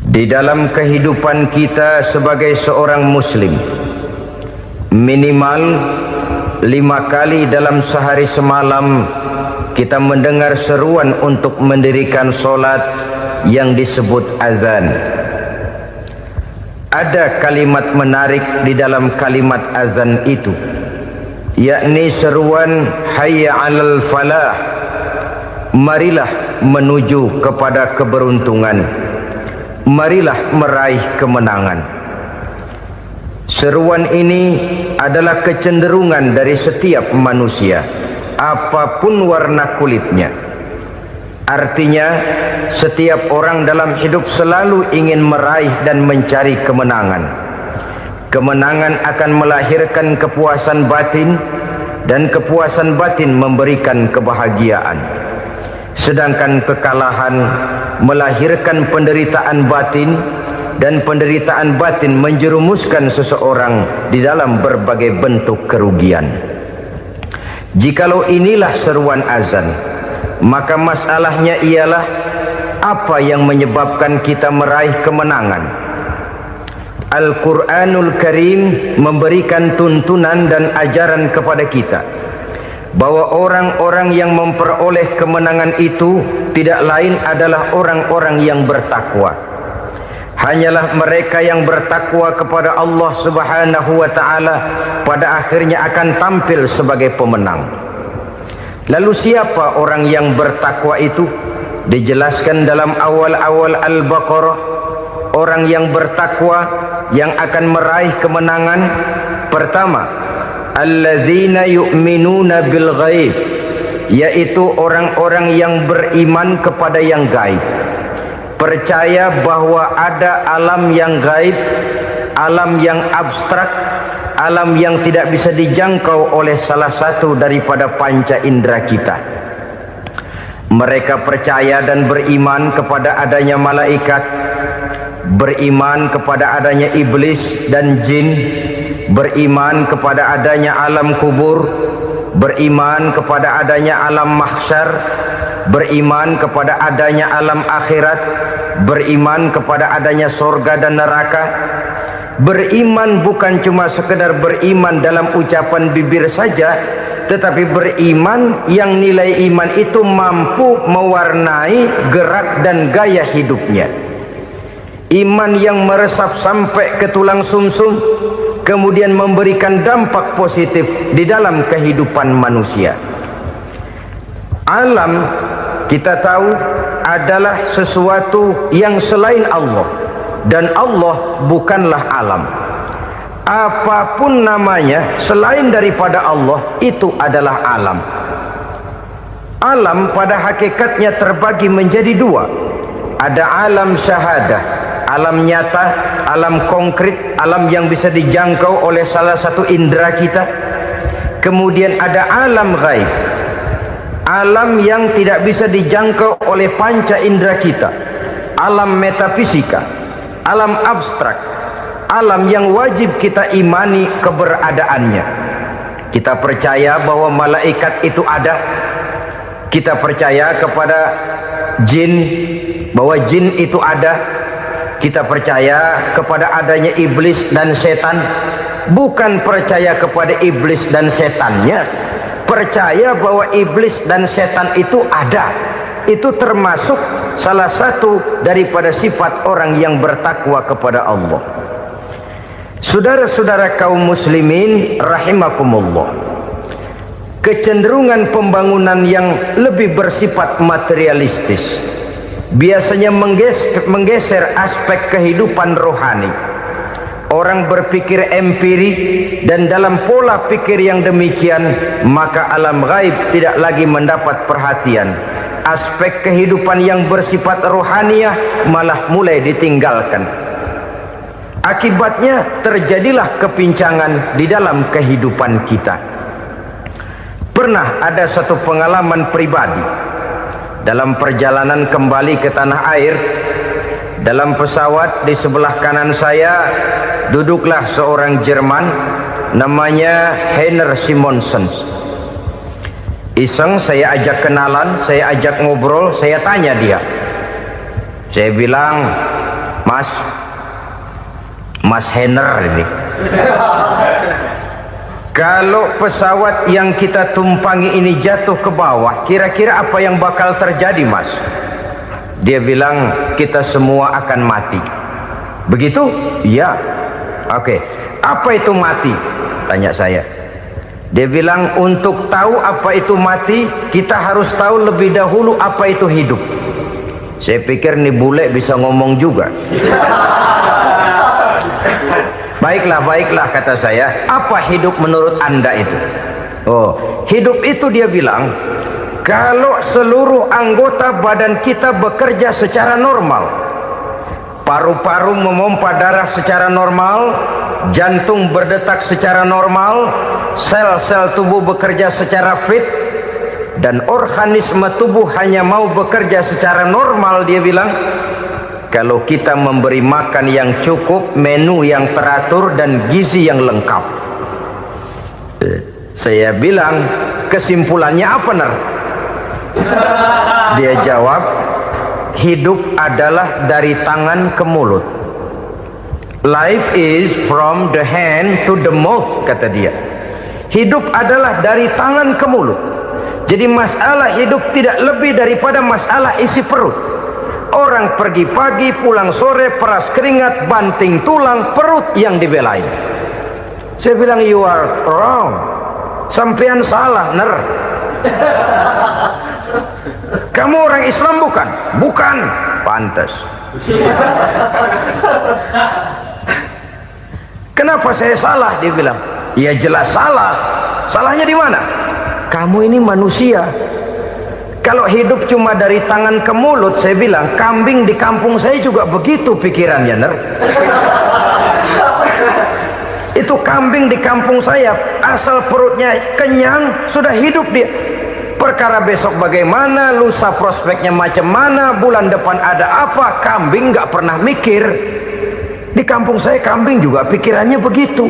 Speaker 3: Di dalam kehidupan kita sebagai seorang muslim, minimal 5 kali dalam sehari semalam kita mendengar seruan untuk mendirikan solat yang disebut azan. Ada kalimat menarik di dalam kalimat azan itu, yakni seruan hayya 'alal falah, marilah menuju kepada keberuntungan, marilah meraih kemenangan. Seruan ini adalah kecenderungan dari setiap manusia, apapun warna kulitnya. Artinya, setiap orang dalam hidup selalu ingin meraih dan mencari kemenangan. Kemenangan akan melahirkan kepuasan batin, dan kepuasan batin memberikan kebahagiaan. Sedangkan kekalahan melahirkan penderitaan batin, dan penderitaan batin menjerumuskan seseorang di dalam berbagai bentuk kerugian. Jikalau inilah seruan azan, maka masalahnya ialah apa yang menyebabkan kita meraih kemenangan. Al-Quranul Karim memberikan tuntunan dan ajaran kepada kita bahwa orang-orang yang memperoleh kemenangan itu tidak lain adalah orang-orang yang bertakwa. Hanyalah mereka yang bertakwa kepada Allah Subhanahu wa ta'ala pada akhirnya akan tampil sebagai pemenang. Lalu siapa orang yang bertakwa itu? Dijelaskan dalam awal-awal Al-Baqarah, orang yang bertakwa yang akan meraih kemenangan. Pertama, allazina yu'minuna bil ghaib, yaitu orang-orang yang beriman kepada yang gaib. Percaya bahwa ada alam yang gaib, alam yang abstrak, alam yang tidak bisa dijangkau oleh salah satu daripada panca indera kita. Mereka percaya dan beriman kepada adanya malaikat, beriman kepada adanya iblis dan jin, beriman kepada adanya alam kubur, beriman kepada adanya alam mahsyar, beriman kepada adanya alam akhirat, beriman kepada adanya surga dan neraka. Beriman bukan cuma sekedar beriman dalam ucapan bibir saja, tetapi beriman yang nilai iman itu mampu mewarnai gerak dan gaya hidupnya. Iman yang meresap sampai ke tulang sumsum, kemudian memberikan dampak positif di dalam kehidupan manusia. Alam, kita tahu, adalah sesuatu yang selain Allah, dan Allah bukanlah alam. Apapun namanya selain daripada Allah, itu adalah alam. Alam pada hakikatnya terbagi menjadi 2. Ada alam syahadah, alam nyata, alam konkret, alam yang bisa dijangkau oleh salah satu indera kita. Kemudian ada alam ghaib, alam yang tidak bisa dijangkau oleh panca indera kita, alam metafisika, alam abstrak, alam yang wajib kita imani keberadaannya. Kita percaya bahwa malaikat itu ada, Kita percaya kepada jin, bahwa jin itu ada. Kita percaya kepada adanya iblis dan setan. Bukan percaya kepada iblis dan setannya, percaya bahwa iblis dan setan itu ada. Itu termasuk salah satu daripada sifat orang yang bertakwa kepada Allah. Saudara-saudara kaum muslimin rahimakumullah, kecenderungan pembangunan yang lebih bersifat materialistis biasanya menggeser aspek kehidupan rohani. Orang berpikir empiri, dan dalam pola pikir yang demikian maka alam gaib tidak lagi mendapat perhatian. Aspek kehidupan yang bersifat rohaniah malah mulai ditinggalkan. Akibatnya terjadilah kepincangan di dalam kehidupan kita. Pernah ada satu pengalaman pribadi dalam perjalanan kembali ke tanah air. Dalam pesawat di sebelah kanan saya duduklah seorang Jerman namanya Heiner Simonsen. Iseng saya ajak kenalan, saya ajak ngobrol, saya tanya dia. Saya bilang, Mas Heiner ini, kalau pesawat yang kita tumpangi ini jatuh ke bawah, kira-kira apa yang bakal terjadi, Mas? Dia bilang, kita semua akan mati. Begitu? Iya. Oke. Apa itu mati? Tanya saya. Dia bilang, untuk tahu apa itu mati, kita harus tahu lebih dahulu apa itu hidup. Saya pikir nih bule bisa ngomong juga. Baiklah kata saya. Apa hidup menurut Anda itu? Oh, hidup itu dia bilang, kalau seluruh anggota badan kita bekerja secara normal, paru-paru memompa darah secara normal, jantung berdetak secara normal, sel-sel tubuh bekerja secara fit, dan organisme tubuh hanya mau bekerja secara normal, dia bilang, kalau kita memberi makan yang cukup, menu yang teratur, dan gizi yang lengkap. Saya bilang, kesimpulannya apa, Ner? Dia jawab, hidup adalah dari tangan ke mulut. Life is from the hand to the mouth, kata dia. Hidup adalah dari tangan ke mulut. Jadi masalah hidup tidak lebih daripada masalah isi perut. Orang pergi pagi, pulang sore, peras keringat, banting tulang, perut yang dibelain. Saya bilang, you are wrong. Sampean salah, Ner. Kamu orang Islam bukan? Bukan. Pantas. Kenapa saya salah? Dia bilang, ya jelas salah. Salahnya di mana? Kamu ini manusia. Kalau hidup cuma dari tangan ke mulut, saya bilang, kambing di kampung saya juga begitu pikirannya, Ner. Itu kambing di kampung saya, asal perutnya kenyang, sudah hidup dia. Perkara besok bagaimana, lusa prospeknya macam mana, bulan depan ada apa, kambing nggak pernah mikir. Di kampung saya kambing juga pikirannya begitu.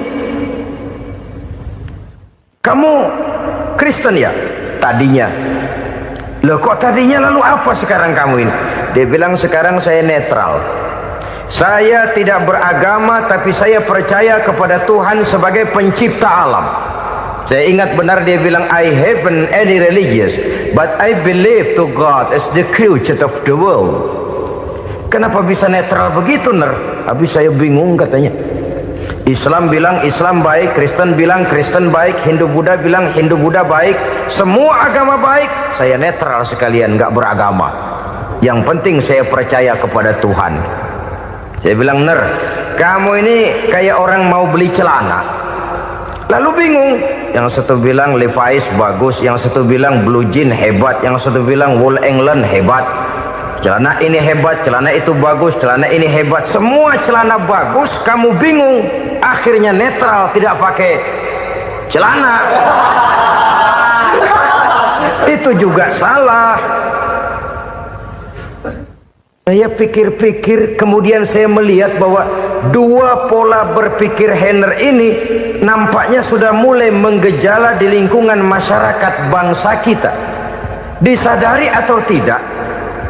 Speaker 3: Kamu Kristen ya? Tadinya. Loh kok tadinya, lalu apa sekarang kamu ini? Dia bilang, sekarang saya netral. Saya tidak beragama, tapi saya percaya kepada Tuhan sebagai pencipta alam. Saya ingat benar dia bilang, I haven't any religious, but I believe to God as the creator of the world. Kenapa bisa netral begitu, Ner? Habis saya bingung katanya. Islam bilang Islam baik, Kristen bilang Kristen baik, Hindu Buddha bilang Hindu Buddha baik, semua agama baik. Saya netral sekalian, nggak beragama. Yang penting saya percaya kepada Tuhan. Saya bilang, Ner, kamu ini kayak orang mau beli celana. Lalu bingung, yang satu bilang Levi's bagus, yang satu bilang Blue Jean hebat, yang satu bilang Wool England hebat. Celana ini hebat, celana itu bagus, celana ini hebat, semua celana bagus, kamu bingung. Akhirnya netral, tidak pakai celana. Itu juga salah. Saya pikir-pikir, kemudian saya melihat bahwa dua pola berpikir Heiner ini nampaknya sudah mulai menggejala di lingkungan masyarakat bangsa kita. Disadari atau tidak,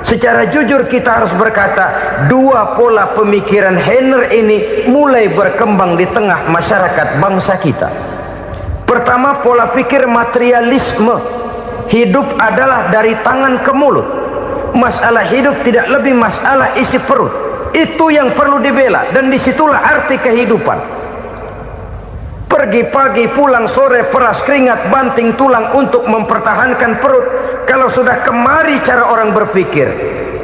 Speaker 3: secara jujur kita harus berkata, dua pola pemikiran Heiner ini mulai berkembang di tengah masyarakat bangsa kita. Pertama, pola pikir materialisme. Hidup adalah dari tangan ke mulut. Masalah hidup tidak lebih masalah isi perut. Itu yang perlu dibela, dan disitulah arti kehidupan. Pergi pagi, pulang sore, peras keringat, banting tulang untuk mempertahankan perut. Kalau sudah kemari cara orang berpikir,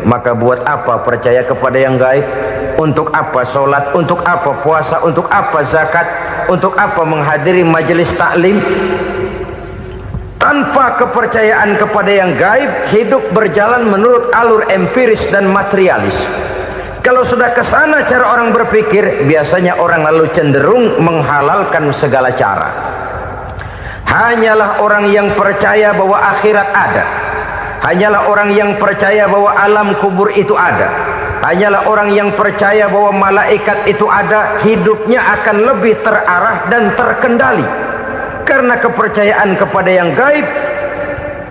Speaker 3: maka buat apa percaya kepada yang gaib? Untuk apa sholat? Untuk apa puasa? Untuk apa zakat? Untuk apa menghadiri majelis taklim? Tanpa kepercayaan kepada yang gaib, hidup berjalan menurut alur empiris dan materialis. Kalau sudah ke sana cara orang berpikir, biasanya orang lalu cenderung menghalalkan segala cara. Hanyalah orang yang percaya bahwa akhirat ada, hanyalah orang yang percaya bahwa alam kubur itu ada, hanyalah orang yang percaya bahwa malaikat itu ada, hidupnya akan lebih terarah dan terkendali. Karena kepercayaan kepada yang gaib,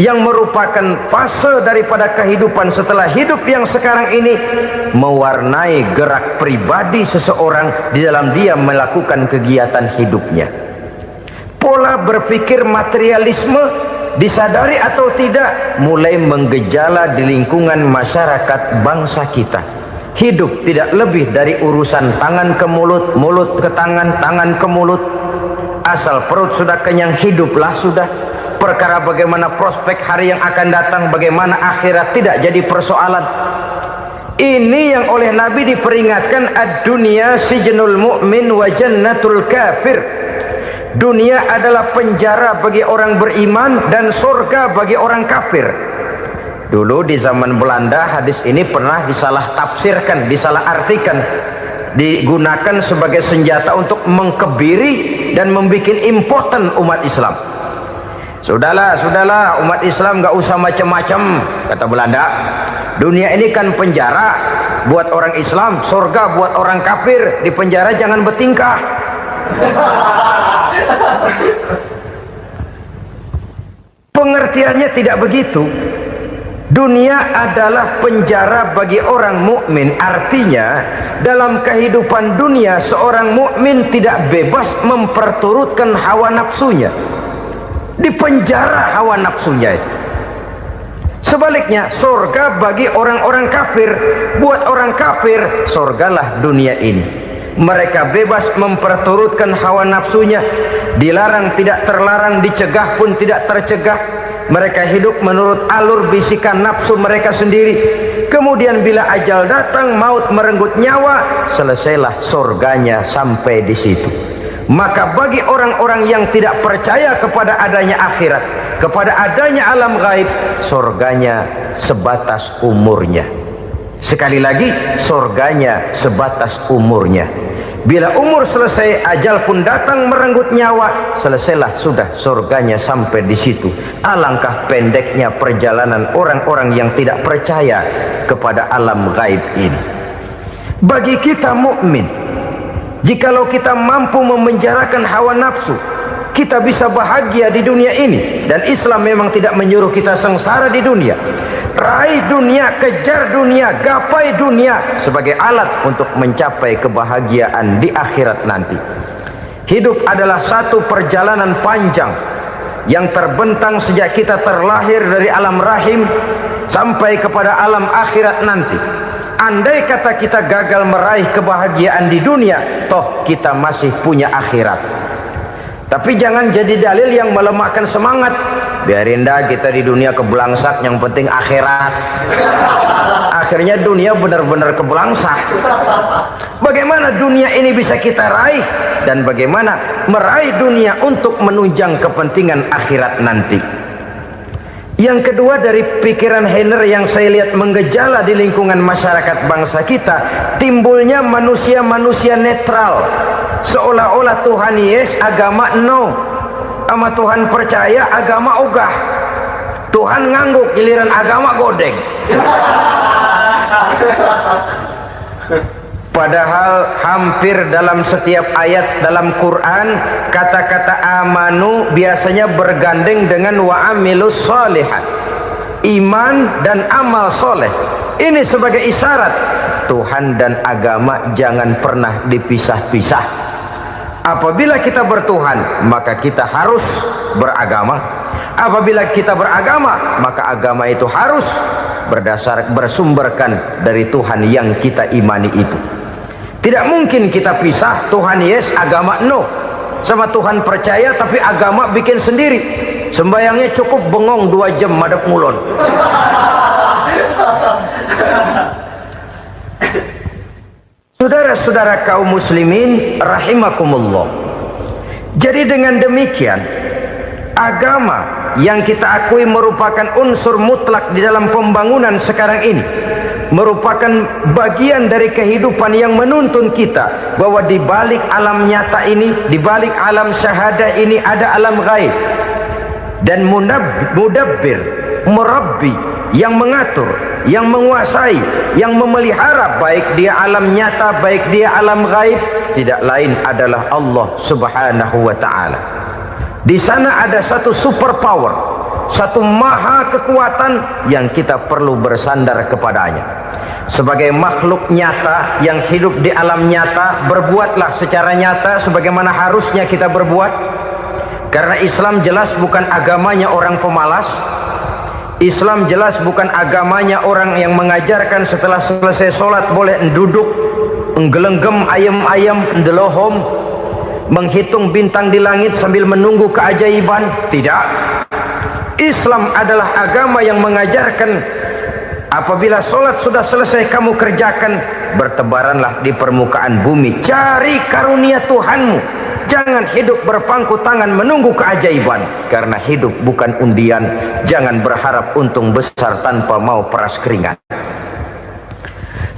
Speaker 3: yang merupakan fase daripada kehidupan setelah hidup yang sekarang ini, mewarnai gerak pribadi seseorang di dalam dia melakukan kegiatan hidupnya. Pola berpikir materialisme, disadari atau tidak, mulai menggejala di lingkungan masyarakat bangsa kita. Hidup tidak lebih dari urusan tangan ke mulut, mulut ke tangan, tangan ke mulut. Asal perut sudah kenyang, hiduplah sudah. Perkara bagaimana prospek hari yang akan datang, bagaimana akhirat, tidak jadi persoalan. Ini yang oleh Nabi diperingatkan, ad-dunya sijnul mu'min wa jannatul kafir. Dunia adalah penjara bagi orang beriman dan surga bagi orang kafir. Dulu di zaman Belanda hadis ini pernah disalah tafsirkan, disalah artikan, digunakan sebagai senjata untuk mengkebiri dan membuat impoten umat Islam. Sudahlah umat Islam gak usah macam-macam, kata Belanda. Dunia ini kan penjara buat orang Islam, surga buat orang kafir. Di penjara jangan bertingkah. Pengertiannya tidak begitu. Dunia adalah penjara bagi orang mukmin. Artinya dalam kehidupan dunia seorang mukmin tidak bebas memperturutkan hawa nafsunya. Di penjara hawa nafsunya itu. Sebaliknya, surga bagi orang-orang kafir. Buat orang kafir, surgalah dunia ini. Mereka bebas memperturutkan hawa nafsunya, dilarang tidak terlarang, dicegah pun tidak tercegah. Mereka hidup menurut alur bisikan nafsu mereka sendiri. Kemudian bila ajal datang, maut merenggut nyawa, selesailah surganya sampai di situ. Maka bagi orang-orang yang tidak percaya kepada adanya akhirat, kepada adanya alam gaib, surganya sebatas umurnya. Sekali lagi, surganya sebatas umurnya. Bila umur selesai, ajal pun datang merenggut nyawa, selesailah sudah surganya sampai di situ. Alangkah pendeknya perjalanan orang-orang yang tidak percaya kepada alam gaib ini. Bagi kita mukmin, jikalau kita mampu memenjarakan hawa nafsu, kita bisa bahagia di dunia ini. Dan Islam memang tidak menyuruh kita sengsara di dunia. Raih dunia, kejar dunia, gapai dunia sebagai alat untuk mencapai kebahagiaan di akhirat nanti. Hidup adalah satu perjalanan panjang yang terbentang sejak kita terlahir dari alam rahim sampai kepada alam akhirat nanti. Andai kata kita gagal meraih kebahagiaan di dunia, toh kita masih punya akhirat. Tapi jangan jadi dalil yang melemahkan semangat. Biarin dah kita di dunia kebelangsak, yang penting akhirat. Akhirnya dunia benar-benar kebelangsak. Bagaimana dunia ini bisa kita raih, dan bagaimana meraih dunia untuk menunjang kepentingan akhirat nanti. Yang kedua, dari pikiran Heiner yang saya lihat menggejala di lingkungan masyarakat bangsa kita, timbulnya manusia-manusia netral. Seolah-olah Tuhan yes, agama no. Sama Tuhan percaya, agama ogah. Tuhan ngangguk, giliran agama godeng. Padahal hampir dalam setiap ayat dalam Quran, kata-kata amanu biasanya bergandeng dengan wa amilus shalihat. iman dan amal soleh. Ini sebagai isyarat Tuhan dan agama jangan pernah dipisah-pisah. Apabila kita bertuhan, maka kita harus beragama. Apabila kita beragama, maka agama itu harus bersumberkan dari Tuhan yang kita imani itu. Tidak mungkin kita pisah, Tuhan yes, agama no. Sama Tuhan percaya tapi agama bikin sendiri. Sembayangnya cukup bengong 2 jam madep ngulon. Saudara-saudara kaum muslimin rahimakumullah. Jadi dengan demikian, agama yang kita akui merupakan unsur mutlak di dalam pembangunan sekarang ini, merupakan bagian dari kehidupan yang menuntun kita bahwa di balik alam nyata ini, di balik alam syahadah ini ada alam gaib. Dan mudabbir, murabbi, yang mengatur, yang menguasai, yang memelihara baik dia alam nyata, baik dia alam gaib, tidak lain adalah Allah Subhanahu wa ta'ala. Di sana ada satu super power, satu maha kekuatan yang kita perlu bersandar kepadanya. Sebagai makhluk nyata yang hidup di alam nyata, berbuatlah secara nyata sebagaimana harusnya kita berbuat. Karena Islam jelas bukan agamanya orang pemalas. Islam jelas bukan agamanya orang yang mengajarkan setelah selesai sholat boleh duduk, nggelenggem ayam-ayam, ndelohom, menghitung bintang di langit sambil menunggu keajaiban. Tidak. Islam adalah agama yang mengajarkan apabila sholat sudah selesai kamu kerjakan, bertebaranlah di permukaan bumi, cari karunia Tuhanmu. Jangan hidup berpangku tangan menunggu keajaiban. Karena hidup bukan undian. Jangan berharap untung besar tanpa mau peras keringat.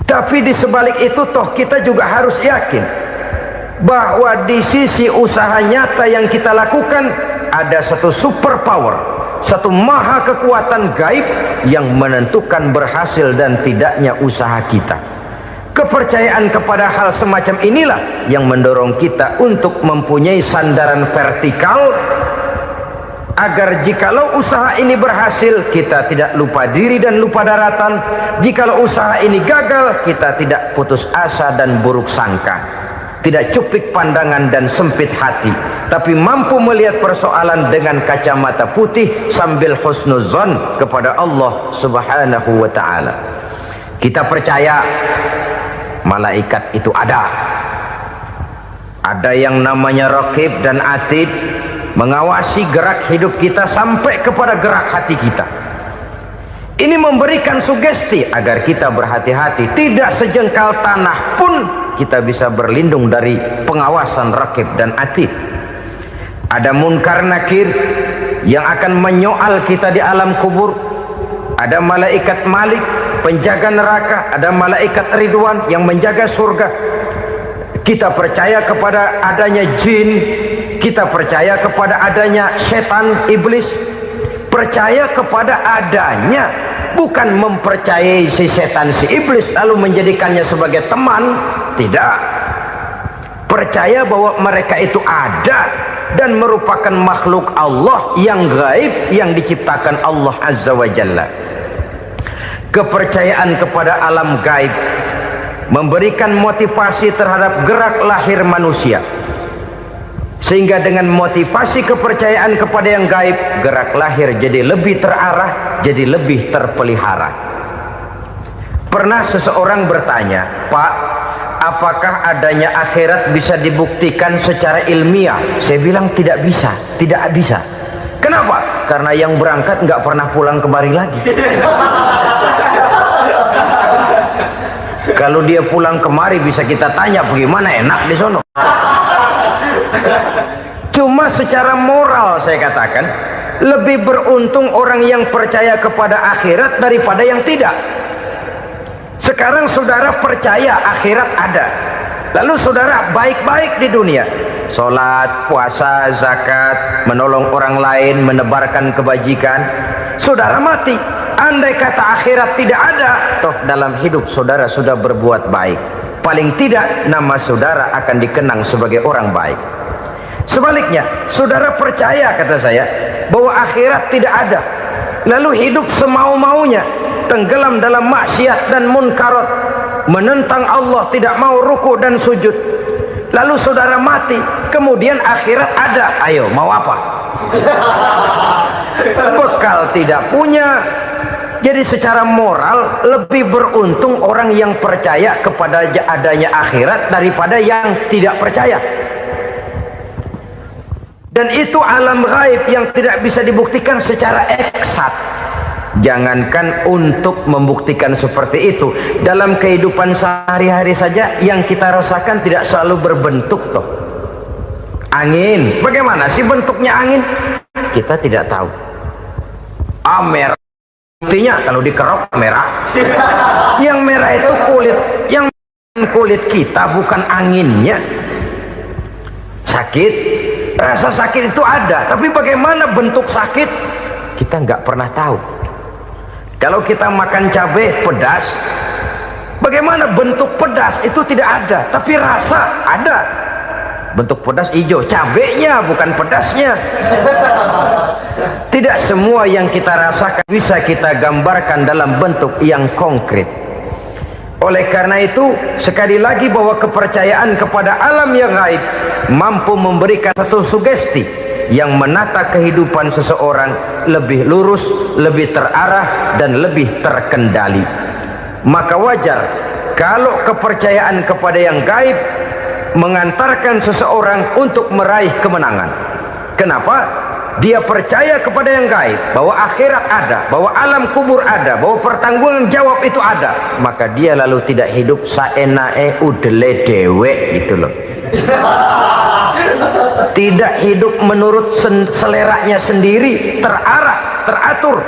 Speaker 3: Tapi di sebalik itu toh kita juga harus yakin bahwa di sisi usaha nyata yang kita lakukan ada satu super power, satu maha kekuatan gaib yang menentukan berhasil dan tidaknya usaha kita. Kepercayaan kepada hal semacam inilah yang mendorong kita untuk mempunyai sandaran vertikal, agar jikalau usaha ini berhasil kita tidak lupa diri dan lupa daratan. Jikalau usaha ini gagal kita tidak putus asa dan buruk sangka, tidak cupik pandangan dan sempit hati, tapi mampu melihat persoalan dengan kacamata putih sambil husnuzon kepada Allah Subhanahu wa ta'ala. Kita percaya malaikat itu ada yang namanya raqib dan atid, mengawasi gerak hidup kita sampai kepada gerak hati kita. Ini memberikan sugesti agar kita berhati-hati, tidak sejengkal tanah pun kita bisa berlindung dari pengawasan raqib dan atid. Ada munkar nakir yang akan menyoal kita di alam kubur. Ada malaikat Malik, penjaga neraka. Ada malaikat Ridwan yang menjaga surga. Kita percaya kepada adanya jin, kita percaya kepada adanya setan, iblis. Percaya kepada adanya, bukan mempercayai si setan, si iblis lalu menjadikannya sebagai teman. Tidak. Percaya bahwa mereka itu ada dan merupakan makhluk Allah yang gaib yang diciptakan Allah Azza wa Jalla. Kepercayaan kepada alam gaib memberikan motivasi terhadap gerak lahir manusia, sehingga dengan motivasi kepercayaan kepada yang gaib, gerak lahir jadi lebih terarah, jadi lebih terpelihara. Pernah seseorang bertanya, "Pak, apakah adanya akhirat bisa dibuktikan secara ilmiah?" Saya bilang tidak bisa, tidak bisa. Kenapa? Karena yang berangkat nggak pernah pulang kemari lagi. Kalau dia pulang kemari bisa kita tanya bagaimana enak di sono. Cuma secara moral saya katakan, lebih beruntung orang yang percaya kepada akhirat daripada yang tidak. Sekarang saudara percaya akhirat ada, lalu saudara baik-baik di dunia, sholat, puasa, zakat, menolong orang lain, menebarkan kebajikan. Saudara mati, andai kata akhirat tidak ada, toh dalam hidup saudara sudah berbuat baik. Paling tidak nama saudara akan dikenang sebagai orang baik. Sebaliknya, saudara percaya, kata saya, bahwa akhirat tidak ada, lalu hidup semau-maunya, tenggelam dalam maksiat dan munkarat, menentang Allah, tidak mau ruku dan sujud, lalu saudara mati, kemudian akhirat ada, ayo mau apa? Bekal tidak punya. Jadi secara moral lebih beruntung orang yang percaya kepada adanya akhirat daripada yang tidak percaya. Dan itu alam gaib yang tidak bisa dibuktikan secara eksat. Jangankan untuk membuktikan seperti itu, dalam kehidupan sehari-hari saja yang kita rasakan tidak selalu berbentuk toh. Angin, bagaimana sih bentuknya angin? Kita tidak tahu. Merah, buktinya kalau dikerok merah. Yang merah itu kulit, yang kulit kita bukan anginnya. Sakit, rasa sakit itu ada, tapi bagaimana bentuk sakit kita nggak pernah tahu. Kalau kita makan cabai pedas, bagaimana bentuk pedas itu tidak ada, tapi rasa ada. Bentuk pedas hijau, cabenya bukan pedasnya. Tidak semua yang kita rasakan bisa kita gambarkan dalam bentuk yang konkret. Oleh karena itu, sekali lagi bahwa kepercayaan kepada alam yang gaib mampu memberikan satu sugesti yang menata kehidupan seseorang lebih lurus, lebih terarah, dan lebih terkendali. Maka wajar kalau kepercayaan kepada yang gaib mengantarkan seseorang untuk meraih kemenangan. Kenapa? Dia percaya kepada yang gaib, bahwa akhirat ada, bahwa alam kubur ada, bahwa pertanggungan jawab itu ada. Maka dia lalu tidak hidup saenae udele dewe gitu loh. Tidak hidup menurut seleranya sendiri, terarah, teratur.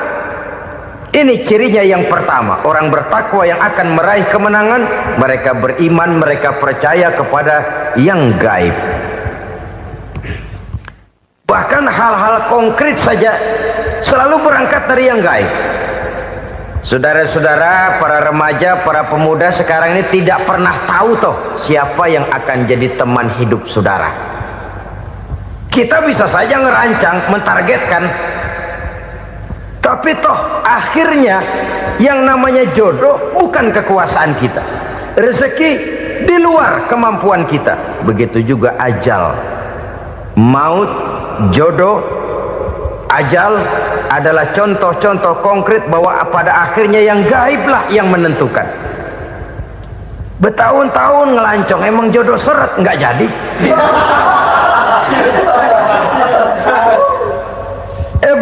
Speaker 3: Ini cirinya yang pertama, orang bertakwa yang akan meraih kemenangan, mereka beriman, mereka percaya kepada yang gaib. Bahkan hal-hal konkret saja selalu berangkat dari yang gaib. Saudara-saudara, para remaja, para pemuda sekarang ini tidak pernah tahu toh siapa yang akan jadi teman hidup saudara. Kita bisa saja ngerancang, mentargetkan, tapi toh akhirnya yang namanya jodoh bukan kekuasaan kita. Rezeki di luar kemampuan kita. Begitu juga ajal. Maut, jodoh, ajal adalah contoh-contoh konkret bahwa pada akhirnya yang gaiblah yang menentukan. Bertahun-tahun ngelancong, emang jodoh seret, nggak jadi.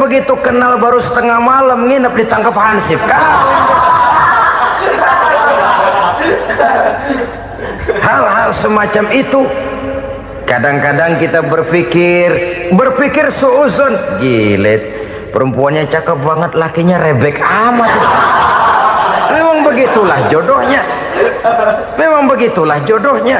Speaker 3: Begitu kenal baru setengah malam nginep ditangkap hansip kan. Hal-hal semacam itu kadang-kadang kita berpikir suuzon, gilet, perempuannya cakep banget, lakinya rebek amat. Memang begitulah jodohnya. Memang begitulah jodohnya.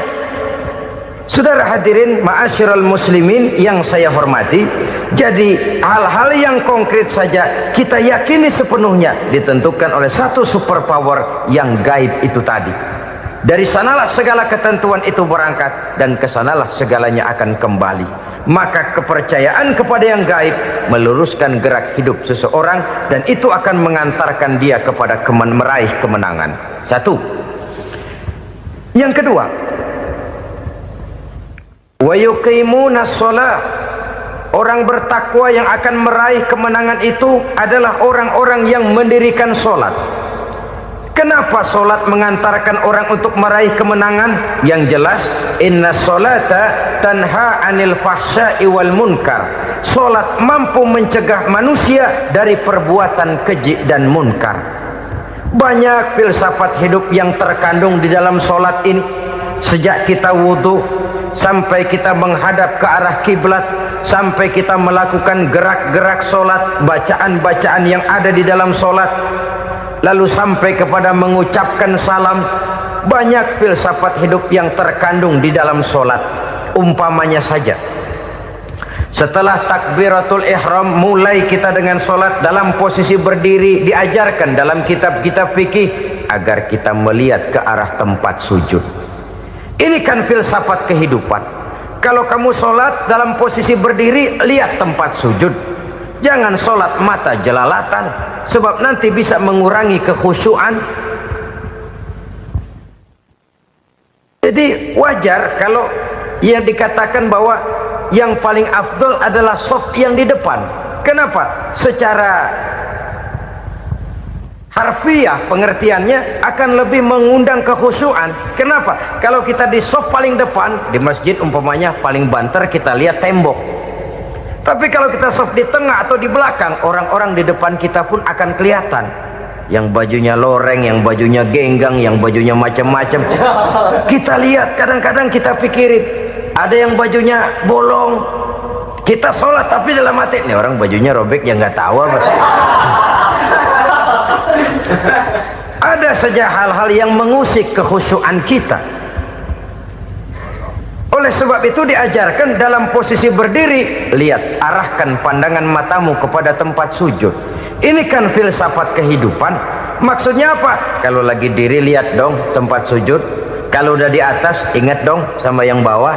Speaker 3: Saudara hadirin ma'asyiral muslimin yang saya hormati, jadi hal-hal yang konkret saja kita yakini sepenuhnya ditentukan oleh satu superpower yang gaib itu tadi. Dari sanalah segala ketentuan itu berangkat dan kesanalah segalanya akan kembali. Maka kepercayaan kepada yang gaib meluruskan gerak hidup seseorang dan itu akan mengantarkan dia kepada meraih kemenangan. Satu. Yang kedua, wa yuqimuna shalah. Orang bertakwa yang akan meraih kemenangan itu adalah orang-orang yang mendirikan sholat. Kenapa sholat mengantarkan orang untuk meraih kemenangan? Yang jelas, inna sholata tanha anil fahsya'i wal munkar. Sholat mampu mencegah manusia dari perbuatan keji dan munkar. Banyak filsafat hidup yang terkandung di dalam sholat ini. Sejak kita wudhu sampai kita menghadap ke arah kiblat, sampai kita melakukan gerak-gerak sholat, bacaan-bacaan yang ada di dalam sholat, lalu sampai kepada mengucapkan salam. Banyak filsafat hidup yang terkandung di dalam sholat. Umpamanya saja, setelah takbiratul ihram mulai kita dengan sholat dalam posisi berdiri, diajarkan dalam kitab-kitab fikih agar kita melihat ke arah tempat sujud. Ini kan filsafat kehidupan. Kalau kamu sholat dalam posisi berdiri, lihat tempat sujud. Jangan sholat mata jelalatan, sebab nanti bisa mengurangi kekhusyuan. Jadi wajar kalau ia dikatakan bahwa yang paling afdol adalah shaf yang di depan. Kenapa? Secara harfiah pengertiannya akan lebih mengundang kekhusyuan. Kenapa? Kalau kita di shaf paling depan di masjid umpamanya paling banter kita lihat tembok. Tapi kalau kita shaf di tengah atau di belakang, orang-orang di depan kita pun akan kelihatan. Yang bajunya loreng, yang bajunya genggang, yang bajunya macam-macam. Kita lihat, kadang-kadang kita pikirin, ada yang bajunya bolong. Kita sholat tapi dalam hati, nih orang bajunya robek yang nggak tahu apa. Ada saja hal-hal yang mengusik kekhusyuan kita. Oleh sebab itu diajarkan dalam posisi berdiri, lihat, arahkan pandangan matamu kepada tempat sujud. Ini kan filsafat kehidupan. Maksudnya apa? Kalau lagi diri lihat dong tempat sujud. Kalau udah di atas ingat dong sama yang bawah.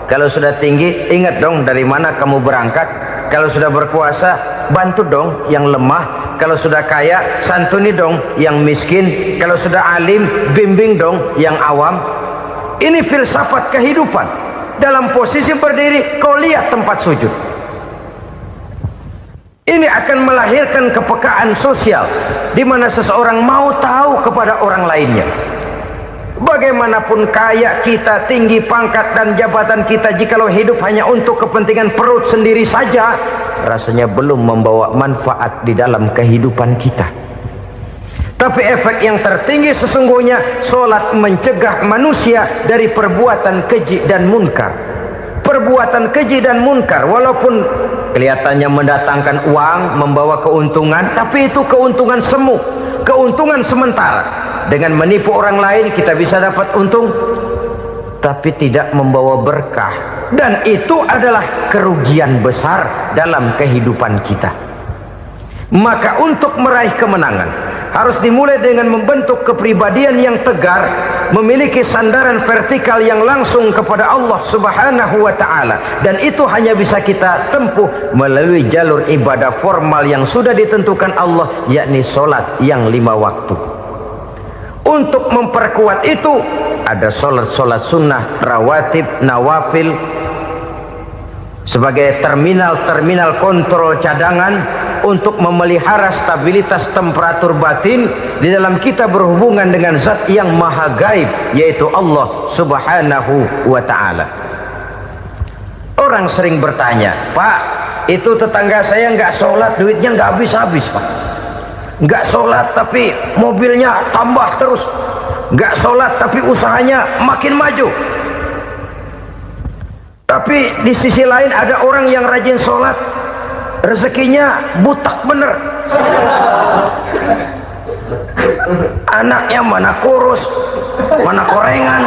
Speaker 3: Kalau sudah tinggi ingat dong dari mana kamu berangkat. Kalau sudah berkuasa bantu dong yang lemah. Kalau sudah kaya santuni dong yang miskin. Kalau sudah alim bimbing dong yang awam. Ini filsafat kehidupan. Dalam posisi berdiri kau lihat tempat sujud. Ini akan melahirkan kepekaan sosial di mana seseorang mau tahu kepada orang lainnya. Bagaimanapun kaya kita, tinggi pangkat dan jabatan kita, jikalau hidup hanya untuk kepentingan perut sendiri saja, rasanya belum membawa manfaat di dalam kehidupan kita. Tapi efek yang tertinggi sesungguhnya, sholat mencegah manusia dari perbuatan keji dan munkar. Perbuatan keji dan munkar walaupun kelihatannya mendatangkan uang, membawa keuntungan, tapi itu keuntungan semu, keuntungan sementara. Dengan menipu orang lain kita bisa dapat untung, tapi tidak membawa berkah, dan itu adalah kerugian besar dalam kehidupan kita. Maka untuk meraih kemenangan harus dimulai dengan membentuk kepribadian yang tegar, memiliki sandaran vertikal yang langsung kepada Allah Subhanahu wa ta'ala, dan itu hanya bisa kita tempuh melalui jalur ibadah formal yang sudah ditentukan Allah, yakni sholat yang 5 waktu. Untuk memperkuat itu ada sholat-sholat sunnah, rawatib, nawafil sebagai terminal kontrol cadangan untuk memelihara stabilitas temperatur batin di dalam kita berhubungan dengan zat yang maha gaib, yaitu Allah Subhanahu wa ta'ala. Orang sering bertanya, Pak, itu tetangga saya nggak sholat, duitnya nggak habis-habis, Pak. Nggak sholat tapi mobilnya tambah terus, nggak sholat tapi usahanya makin maju. Tapi di sisi lain ada orang yang rajin sholat, rezekinya butak bener. Anaknya mana kurus, mana korengan.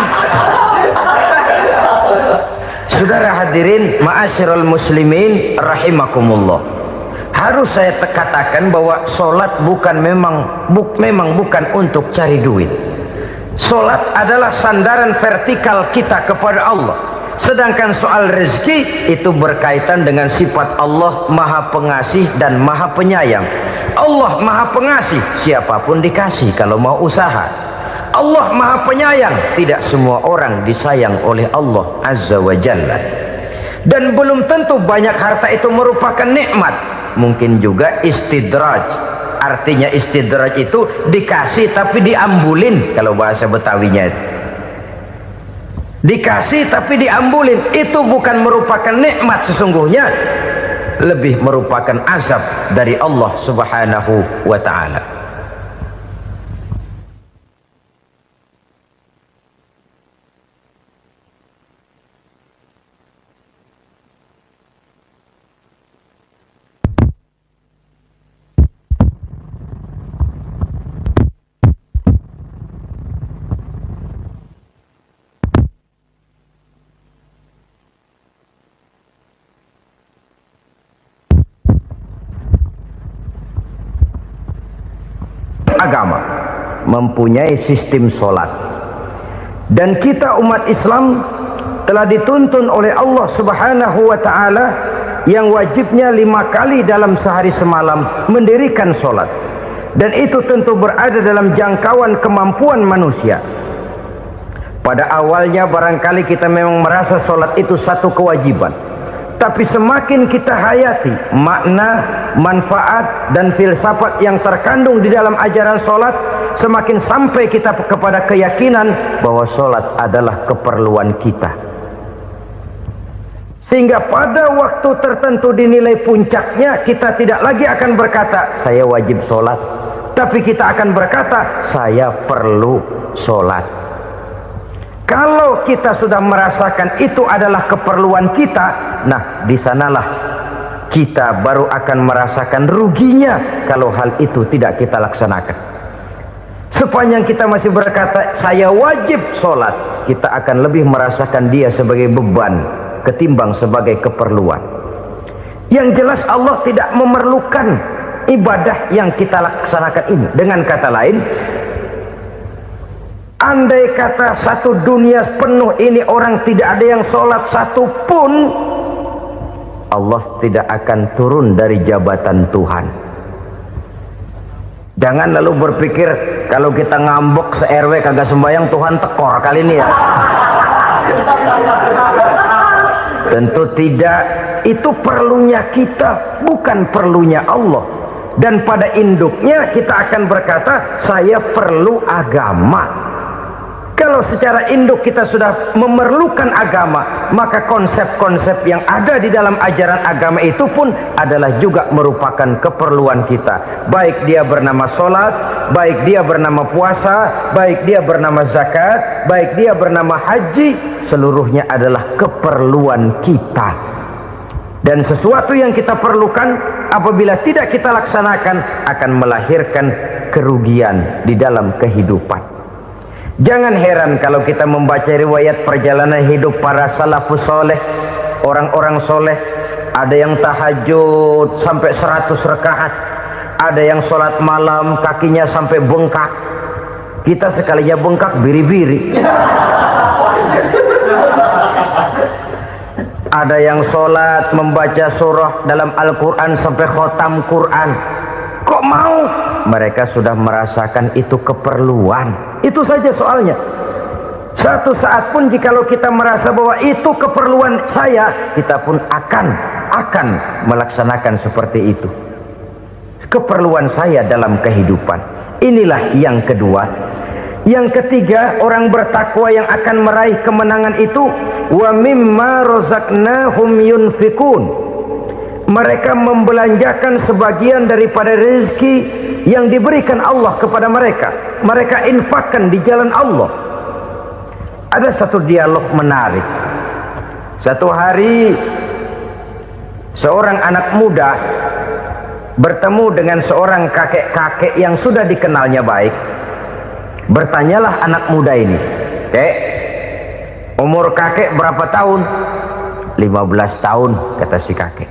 Speaker 3: Saudara hadirin ma'asyiral muslimin rahimakumullah, harus saya katakan bahwa sholat memang bukan untuk cari duit. Sholat adalah sandaran vertikal kita kepada Allah. Sedangkan soal rezeki itu berkaitan dengan sifat Allah maha pengasih dan maha penyayang. Allah maha pengasih, siapapun dikasih kalau mau usaha. Allah maha penyayang, tidak semua orang disayang oleh Allah Azza wa Jalla. Dan belum tentu banyak harta itu merupakan nikmat. Mungkin juga istidraj. Artinya istidraj itu dikasih tapi diambulin, kalau bahasa Betawinya itu. Dikasih tapi diambulin, itu bukan merupakan nikmat sesungguhnya, lebih merupakan azab dari Allah Subhanahu wa ta'ala. Agama mempunyai sistem sholat, dan kita umat Islam telah dituntun oleh Allah Subhanahu wa ta'ala yang wajibnya 5 kali dalam sehari semalam mendirikan solat, dan itu tentu berada dalam jangkauan kemampuan manusia. Pada awalnya barangkali kita memang merasa solat itu satu kewajiban, tapi semakin kita hayati makna, manfaat, dan filsafat yang terkandung di dalam ajaran solat, semakin sampai kita kepada keyakinan bahwa solat adalah keperluan kita. Sehingga pada waktu tertentu dinilai puncaknya, kita tidak lagi akan berkata saya wajib solat, tapi kita akan berkata saya perlu solat. Kalau kita sudah merasakan itu adalah keperluan kita, nah di sanalah kita baru akan merasakan ruginya kalau hal itu tidak kita laksanakan. Sepanjang kita masih berkata saya wajib sholat, kita akan lebih merasakan dia sebagai beban ketimbang sebagai keperluan. Yang jelas Allah tidak memerlukan ibadah yang kita laksanakan ini. Dengan kata lain, andai kata satu dunia penuh ini orang tidak ada yang sholat satu pun, Allah tidak akan turun dari jabatan Tuhan. Jangan lalu berpikir kalau kita ngambek se-RW kagak sembahyang Tuhan tekor kali ini ya. Tentu tidak. Itu perlunya kita, bukan perlunya Allah. Dan pada induknya kita akan berkata saya perlu agama. Kalau secara induk kita sudah memerlukan agama, maka konsep-konsep yang ada di dalam ajaran agama itu pun adalah juga merupakan keperluan kita. Baik dia bernama sholat, baik dia bernama puasa, baik dia bernama zakat, baik dia bernama haji, seluruhnya adalah keperluan kita. Dan sesuatu yang kita perlukan apabila tidak kita laksanakan akan melahirkan kerugian di dalam kehidupan. Jangan heran kalau kita membaca riwayat perjalanan hidup para salafus soleh, orang-orang soleh. Ada yang tahajud sampai 100 rakaat, ada yang sholat malam kakinya sampai bengkak. Kita sekalinya bengkak biri-biri. Ada yang sholat membaca surah dalam Al-Quran sampai khotam Quran. Kok mau? Mereka sudah merasakan itu keperluan. Itu saja soalnya. Satu saat pun jikalau kita merasa bahwa itu keperluan saya, kita pun akan melaksanakan seperti itu. Keperluan saya dalam kehidupan. Inilah yang kedua. Yang ketiga, orang bertakwa yang akan meraih kemenangan itu, wa mimma razaqnahum yunfikun. Mereka membelanjakan sebagian daripada rezeki yang diberikan Allah kepada mereka. Mereka infakkan di jalan Allah. Ada satu dialog menarik. Satu hari seorang anak muda bertemu dengan seorang kakek-kakek yang sudah dikenalnya baik. Bertanyalah anak muda ini, "Kek, umur kakek berapa tahun?" 15 tahun, kata si kakek.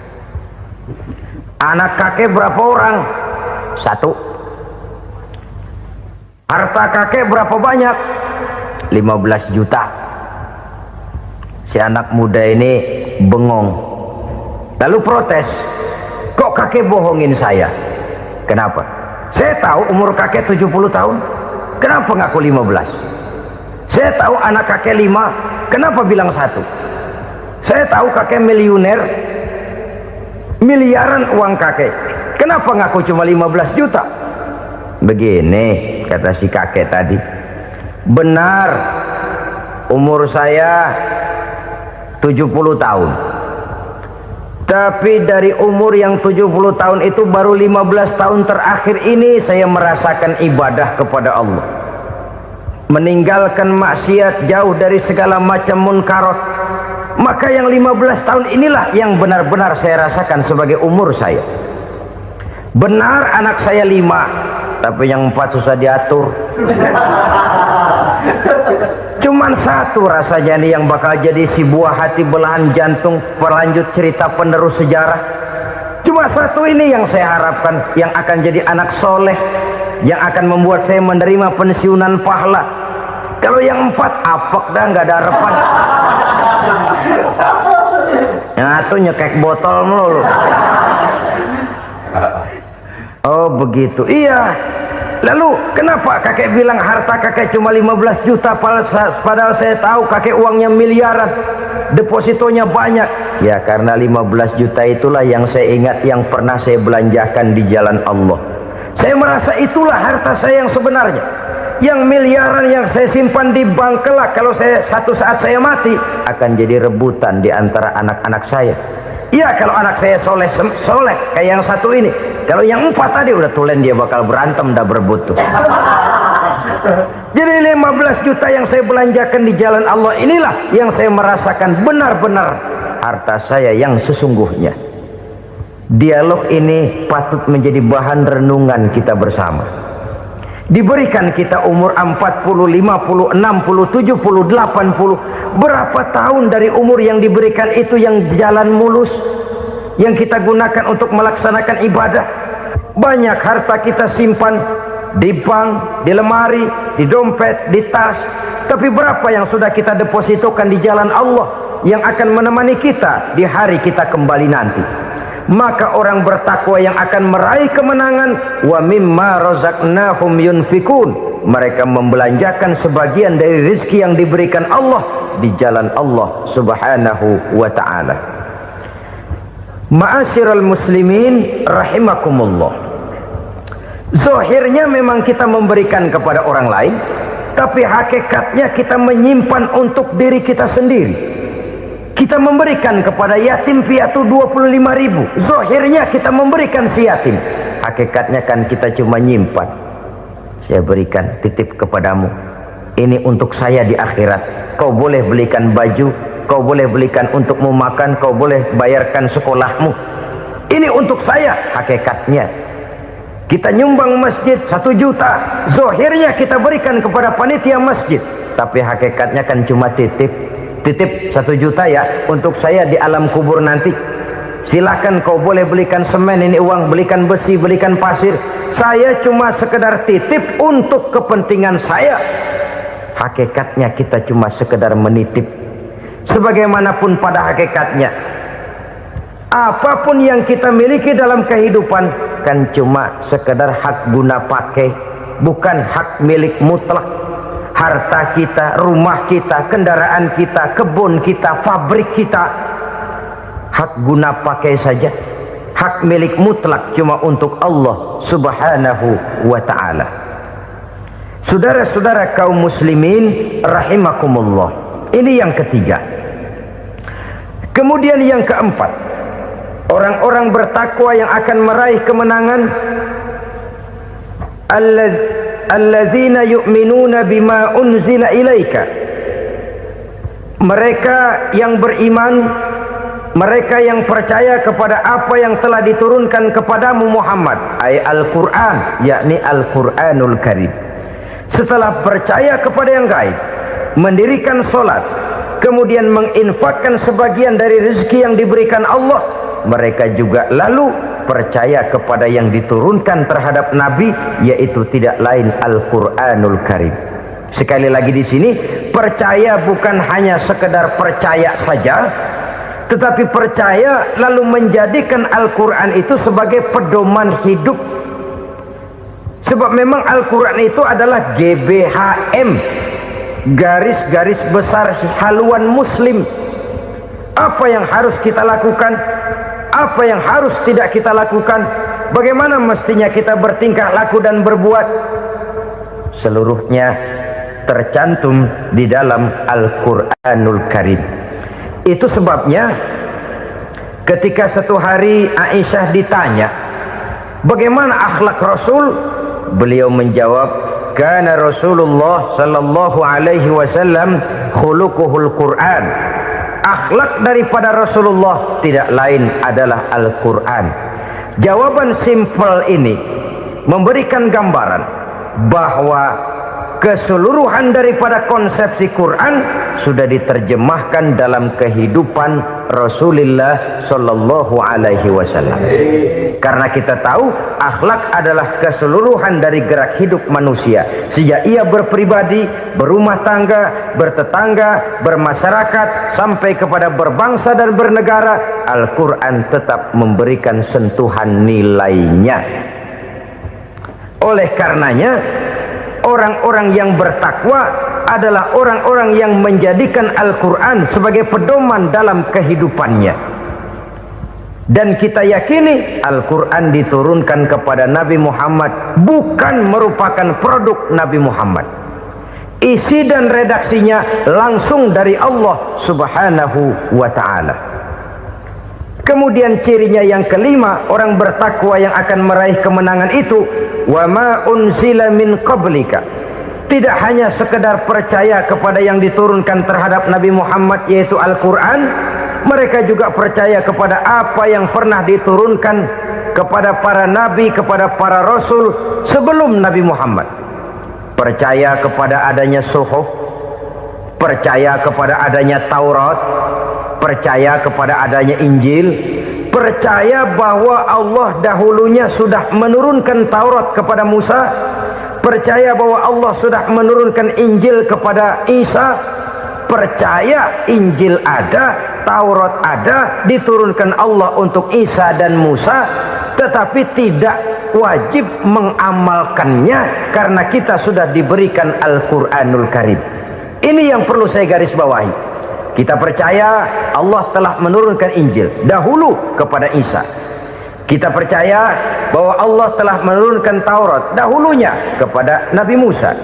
Speaker 3: Anak kakek berapa orang? 1. Harta kakek berapa banyak? 15 juta. Si anak muda ini bengong, lalu protes, "Kok kakek bohongin saya?" "Kenapa?" "Saya tahu umur kakek 70 tahun. Kenapa ngaku 15? Saya tahu anak kakek 5. Kenapa bilang 1? Saya tahu kakek miliuner, miliaran uang kakek. Kenapa ngaku cuma 15 juta? Begini, kata si kakek tadi. Benar, umur saya 70 tahun. Tapi dari umur yang 70 tahun itu baru 15 tahun terakhir ini saya merasakan ibadah kepada Allah. Meninggalkan maksiat, jauh dari segala macam munkarat. Maka yang 15 tahun inilah yang benar-benar saya rasakan sebagai umur saya. Benar anak saya 5, tapi yang 4 susah diatur. Cuman 1 rasanya nih yang bakal jadi si buah hati belahan jantung pelanjut cerita penerus sejarah. Cuma 1 ini yang saya harapkan, yang akan jadi anak soleh, yang akan membuat saya menerima pensiunan pahala. Kalau yang 4 apek dah, nggak ada harapan. Yang satu nyekek botol melulu. Oh begitu. Iya. Lalu kenapa kakek bilang harta kakek cuma 15 juta padahal saya tahu kakek uangnya miliaran, depositonya banyak? Ya karena 15 juta itulah yang saya ingat yang pernah saya belanjakan di jalan Allah. Saya merasa itulah harta saya yang sebenarnya. Yang miliaran yang saya simpan di bank kelak kalau satu saat saya mati akan jadi rebutan di antara anak-anak saya. Iya kalau anak saya soleh kayak yang satu ini. Kalau yang 4 tadi udah tulen dia bakal berantem dah berebut tuh. Jadi 15 juta yang saya belanjakan di jalan Allah inilah yang saya merasakan benar-benar harta saya yang sesungguhnya. Dialog ini patut menjadi bahan renungan kita bersama. Diberikan kita umur 40, 50, 60, 70, 80. Berapa tahun dari umur yang diberikan itu yang jalan mulus, yang kita gunakan untuk melaksanakan ibadah? Banyak harta kita simpan di bank, di lemari, di dompet, di tas. Tapi berapa yang sudah kita depositokan di jalan Allah yang akan menemani kita di hari kita kembali nanti? Maka orang bertakwa yang akan meraih kemenangan, wa mimma razaqnahum yunfikun, mereka membelanjakan sebagian dari rezeki yang diberikan Allah di jalan Allah subhanahu wa ta'ala. Ma'asyiral muslimin rahimakumullah, zahirnya memang kita memberikan kepada orang lain, tapi hakikatnya kita menyimpan untuk diri kita sendiri. Kita memberikan kepada yatim piatu 25.000. Zahirnya kita memberikan si yatim, hakikatnya kan kita cuma nyimpan. Saya berikan titip kepadamu, ini untuk saya di akhirat. Kau boleh belikan baju, kau boleh belikan untukmu makan, kau boleh bayarkan sekolahmu. Ini untuk saya. Hakikatnya kita nyumbang masjid 1 juta, zahirnya kita berikan kepada panitia masjid, tapi hakikatnya kan cuma titip 1 juta ya untuk saya di alam kubur nanti. Silahkan kau boleh belikan semen, ini uang, belikan besi, belikan pasir. Saya cuma sekedar titip untuk kepentingan saya. Hakikatnya kita cuma sekedar menitip. Sebagaimanapun pada hakikatnya, apapun yang kita miliki dalam kehidupan kan cuma sekedar hak guna pakai, bukan hak milik mutlak. Harta kita, rumah kita, kendaraan kita, kebun kita, pabrik kita, hak guna pakai saja. Hak milik mutlak cuma untuk Allah subhanahu wa ta'ala. Saudara-saudara kaum muslimin rahimakumullah, ini yang ketiga. Kemudian yang keempat, orang-orang bertakwa yang akan meraih kemenangan, allazina yu'minuna bima unzila ilaika, mereka yang beriman, mereka yang percaya kepada apa yang telah diturunkan kepadamu Muhammad, ay Al-Quran, yakni Al-Quranul Karim. Setelah percaya kepada yang gaib, mendirikan solat, kemudian menginfakkan sebagian dari rezeki yang diberikan Allah, mereka juga lalu percaya kepada yang diturunkan terhadap Nabi, yaitu tidak lain Al-Quranul Karim. Sekali lagi di sini, percaya bukan hanya sekedar percaya saja, tetapi percaya lalu menjadikan Al-Quran itu sebagai pedoman hidup. Sebab memang Al-Quran itu adalah GBHM, garis-garis besar haluan muslim. Apa yang harus kita lakukan, apa yang harus tidak kita lakukan, bagaimana mestinya kita bertingkah laku dan berbuat, seluruhnya tercantum di dalam Al-Quranul Karim. Itu sebabnya ketika satu hari Aisyah ditanya bagaimana akhlak Rasul, beliau menjawab, kana Rasulullah sallallahu alaihi wasallam khuluquhul Quran. Akhlak daripada Rasulullah tidak lain adalah Al-Quran. Jawaban simpel ini memberikan gambaran bahwa keseluruhan daripada konsepsi Quran sudah diterjemahkan dalam kehidupan Rasulullah Sallallahu Alaihi Wasallam. Karena kita tahu akhlak adalah keseluruhan dari gerak hidup manusia. Sejak ia berpribadi, berumah tangga, bertetangga, bermasyarakat, sampai kepada berbangsa dan bernegara, Al-Quran tetap memberikan sentuhan nilainya. Oleh karenanya, orang-orang yang bertakwa adalah orang-orang yang menjadikan Al-Quran sebagai pedoman dalam kehidupannya. Dan kita yakini Al-Quran diturunkan kepada Nabi Muhammad bukan merupakan produk Nabi Muhammad. Isi dan redaksinya langsung dari Allah Subhanahu wa ta'ala. Kemudian cirinya yang kelima, orang bertakwa yang akan meraih kemenangan itu, wa ma unzila min qablika. Tidak hanya sekedar percaya kepada yang diturunkan terhadap Nabi Muhammad yaitu Al-Quran, mereka juga percaya kepada apa yang pernah diturunkan kepada para nabi, kepada para rasul sebelum Nabi Muhammad. Percaya kepada adanya suhuf, percaya kepada adanya Taurat, percaya kepada adanya Injil, percaya bahwa Allah dahulunya sudah menurunkan Taurat kepada Musa, percaya bahwa Allah sudah menurunkan Injil kepada Isa, percaya Injil ada, Taurat ada, diturunkan Allah untuk Isa dan Musa, tetapi tidak wajib mengamalkannya karena kita sudah diberikan Al-Quranul Karim. Ini yang perlu saya garis bawahi. Kita percaya Allah telah menurunkan Injil dahulu kepada Isa. Kita percaya bahwa Allah telah menurunkan Taurat dahulunya kepada Nabi Musa.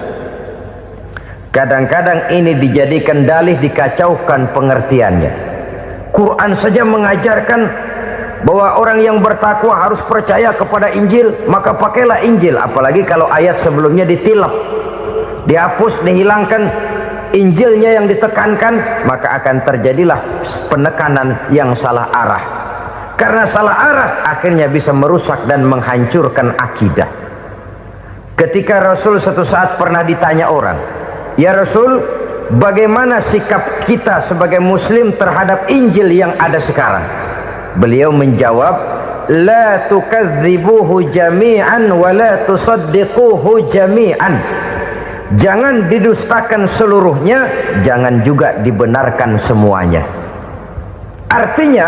Speaker 3: Kadang-kadang ini dijadikan dalih, dikacaukan pengertiannya. Quran saja mengajarkan bahwa orang yang bertakwa harus percaya kepada Injil, maka pakailah Injil. Apalagi kalau ayat sebelumnya ditilap, dihapus, dihilangkan, Injilnya yang ditekankan, maka akan terjadilah penekanan yang salah arah. Karena salah arah akhirnya bisa merusak dan menghancurkan akidah. Ketika Rasul suatu saat pernah ditanya orang, "Ya Rasul, bagaimana sikap kita sebagai muslim terhadap Injil yang ada sekarang?" Beliau menjawab, "La tukadzibuhu jami'an wa la tusaddiquhu jami'an." Jangan didustakan seluruhnya, jangan juga dibenarkan semuanya. Artinya,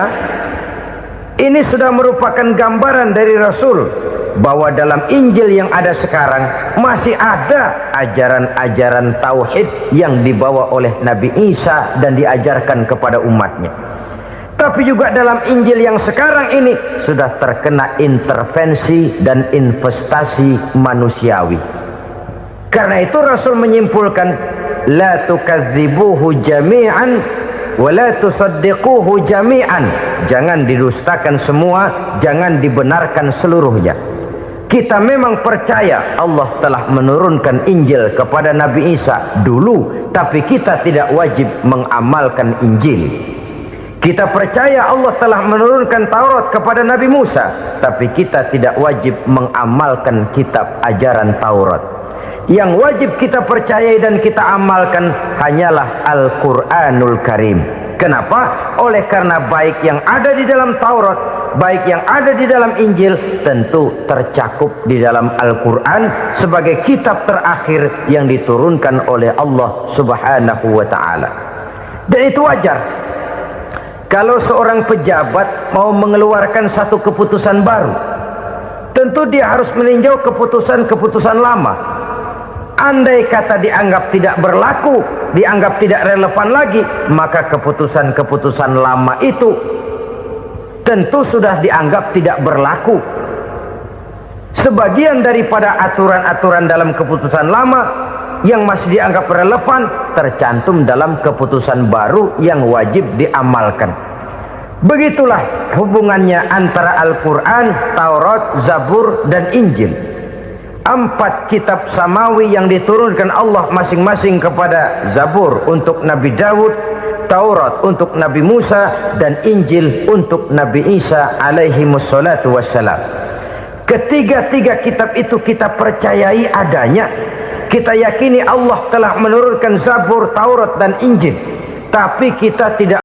Speaker 3: ini sudah merupakan gambaran dari Rasul bahwa dalam Injil yang ada sekarang masih ada ajaran-ajaran tauhid yang dibawa oleh Nabi Isa dan diajarkan kepada umatnya. Tapi juga dalam Injil yang sekarang ini sudah terkena intervensi dan investasi manusiawi. Karena itu Rasul menyimpulkan, la tukadzibuhu jami'an wa la tusaddiquhu jami'an. Jangan didustakan semua, jangan dibenarkan seluruhnya. Kita memang percaya Allah telah menurunkan Injil kepada Nabi Isa dulu, tapi kita tidak wajib mengamalkan Injil. Kita percaya Allah telah menurunkan Taurat kepada Nabi Musa, tapi kita tidak wajib mengamalkan kitab ajaran Taurat. Yang wajib kita percayai dan kita amalkan hanyalah Al-Quranul Karim. Kenapa? Oleh karena baik yang ada di dalam Taurat, baik yang ada di dalam Injil, tentu tercakup di dalam Al-Quran sebagai kitab terakhir yang diturunkan oleh Allah Subhanahu wa ta'ala. Dan itu wajar. Kalau seorang pejabat mau mengeluarkan satu keputusan baru, tentu dia harus meninjau keputusan-keputusan lama. Andai kata dianggap tidak berlaku, dianggap tidak relevan lagi, maka keputusan-keputusan lama itu tentu sudah dianggap tidak berlaku. Sebagian daripada aturan-aturan dalam keputusan lama yang masih dianggap relevan tercantum dalam keputusan baru yang wajib diamalkan. Begitulah hubungannya antara Al-Quran, Taurat, Zabur, dan Injil. 4 kitab samawi yang diturunkan Allah masing-masing kepada Zabur untuk Nabi Daud, Taurat untuk Nabi Musa, dan Injil untuk Nabi Isa alaihi wassalatu wassalam. Ketiga-tiga kitab itu kita percayai adanya, Kita yakini Allah telah menurunkan Zabur, Taurat dan Injil, tapi kita tidak